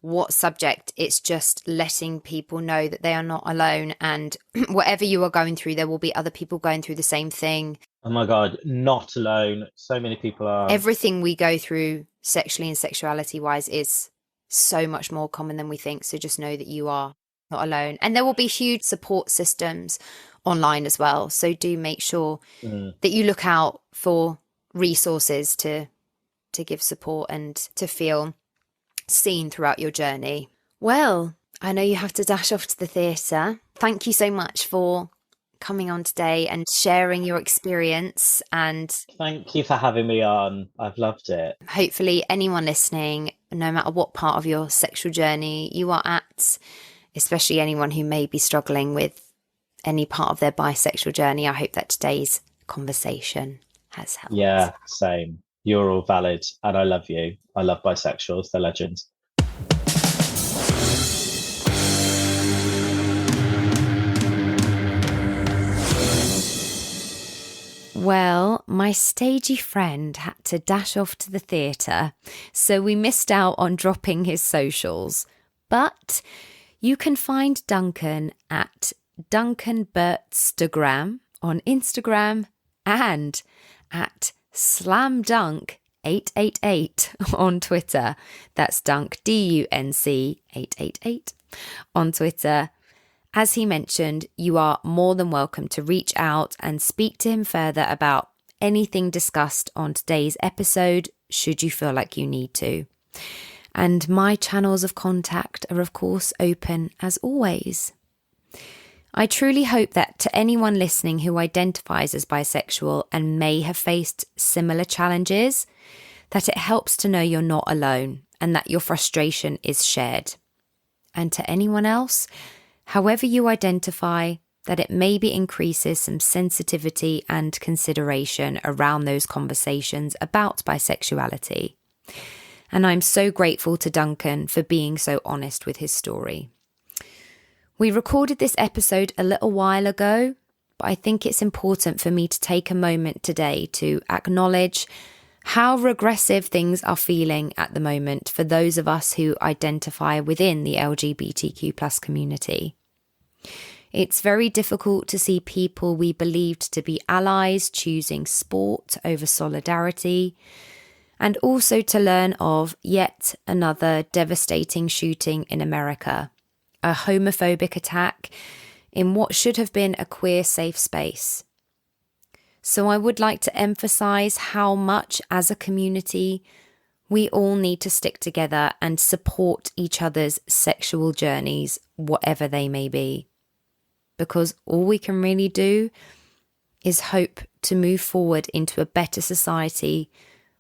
what subject, it's just letting people know that they are not alone, and whatever you are going through, there will be other people going through the same thing. Oh my God, not alone. So many people are. Everything we go through sexually and sexuality wise is so much more common than we think. So just know that you are not alone. And there will be huge support systems online as well. So do make sure that you look out for resources to give support and to feel seen throughout your journey. Well, I know you have to dash off to the theatre. Thank you so much for coming on today and sharing your experience. And thank you for having me on. I've loved it. Hopefully anyone listening, no matter what part of your sexual journey you are at, especially anyone who may be struggling with any part of their bisexual journey, I hope that today's conversation has helped. Yeah, same. You're all valid, and I love you. I love bisexuals. They're legends. Well, my stagey friend had to dash off to the theatre, so we missed out on dropping his socials. But you can find Duncan at Duncan Burtstagram on Instagram and at SlamDunk888 on Twitter. That's Dunk, D-U-N-C 888 on Twitter. As he mentioned, you are more than welcome to reach out and speak to him further about anything discussed on today's episode, should you feel like you need to. And my channels of contact are, of course, open as always. I truly hope that to anyone listening who identifies as bisexual and may have faced similar challenges, that it helps to know you're not alone and that your frustration is shared. And to anyone else, however you identify, that it maybe increases some sensitivity and consideration around those conversations about bisexuality. And I'm so grateful to Duncan for being so honest with his story. We recorded this episode a little while ago, but I think it's important for me to take a moment today to acknowledge how regressive things are feeling at the moment for those of us who identify within the LGBTQ+ community. It's very difficult to see people we believed to be allies choosing sport over solidarity, and also to learn of yet another devastating shooting in America, a homophobic attack in what should have been a queer safe space. So I would like to emphasise how much as a community we all need to stick together and support each other's sexual journeys, whatever they may be. Because all we can really do is hope to move forward into a better society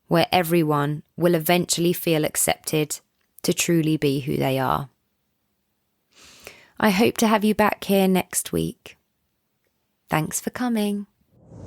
where everyone will eventually feel accepted to truly be who they are. I hope to have you back here next week. Thanks for coming.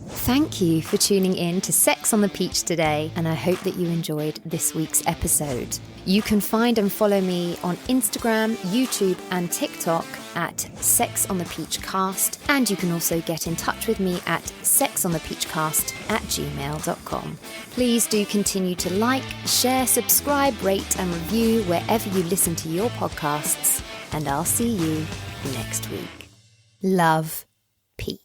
Thank you for tuning in to Sex on the Peach today, and I hope that you enjoyed this week's episode. You can find and follow me on Instagram, YouTube and TikTok at Sex on the Peach Cast, and you can also get in touch with me at sexonthepeachcast@gmail.com. Please do continue to like, share, subscribe, rate and review wherever you listen to your podcasts, and I'll see you next week. Love, Peach.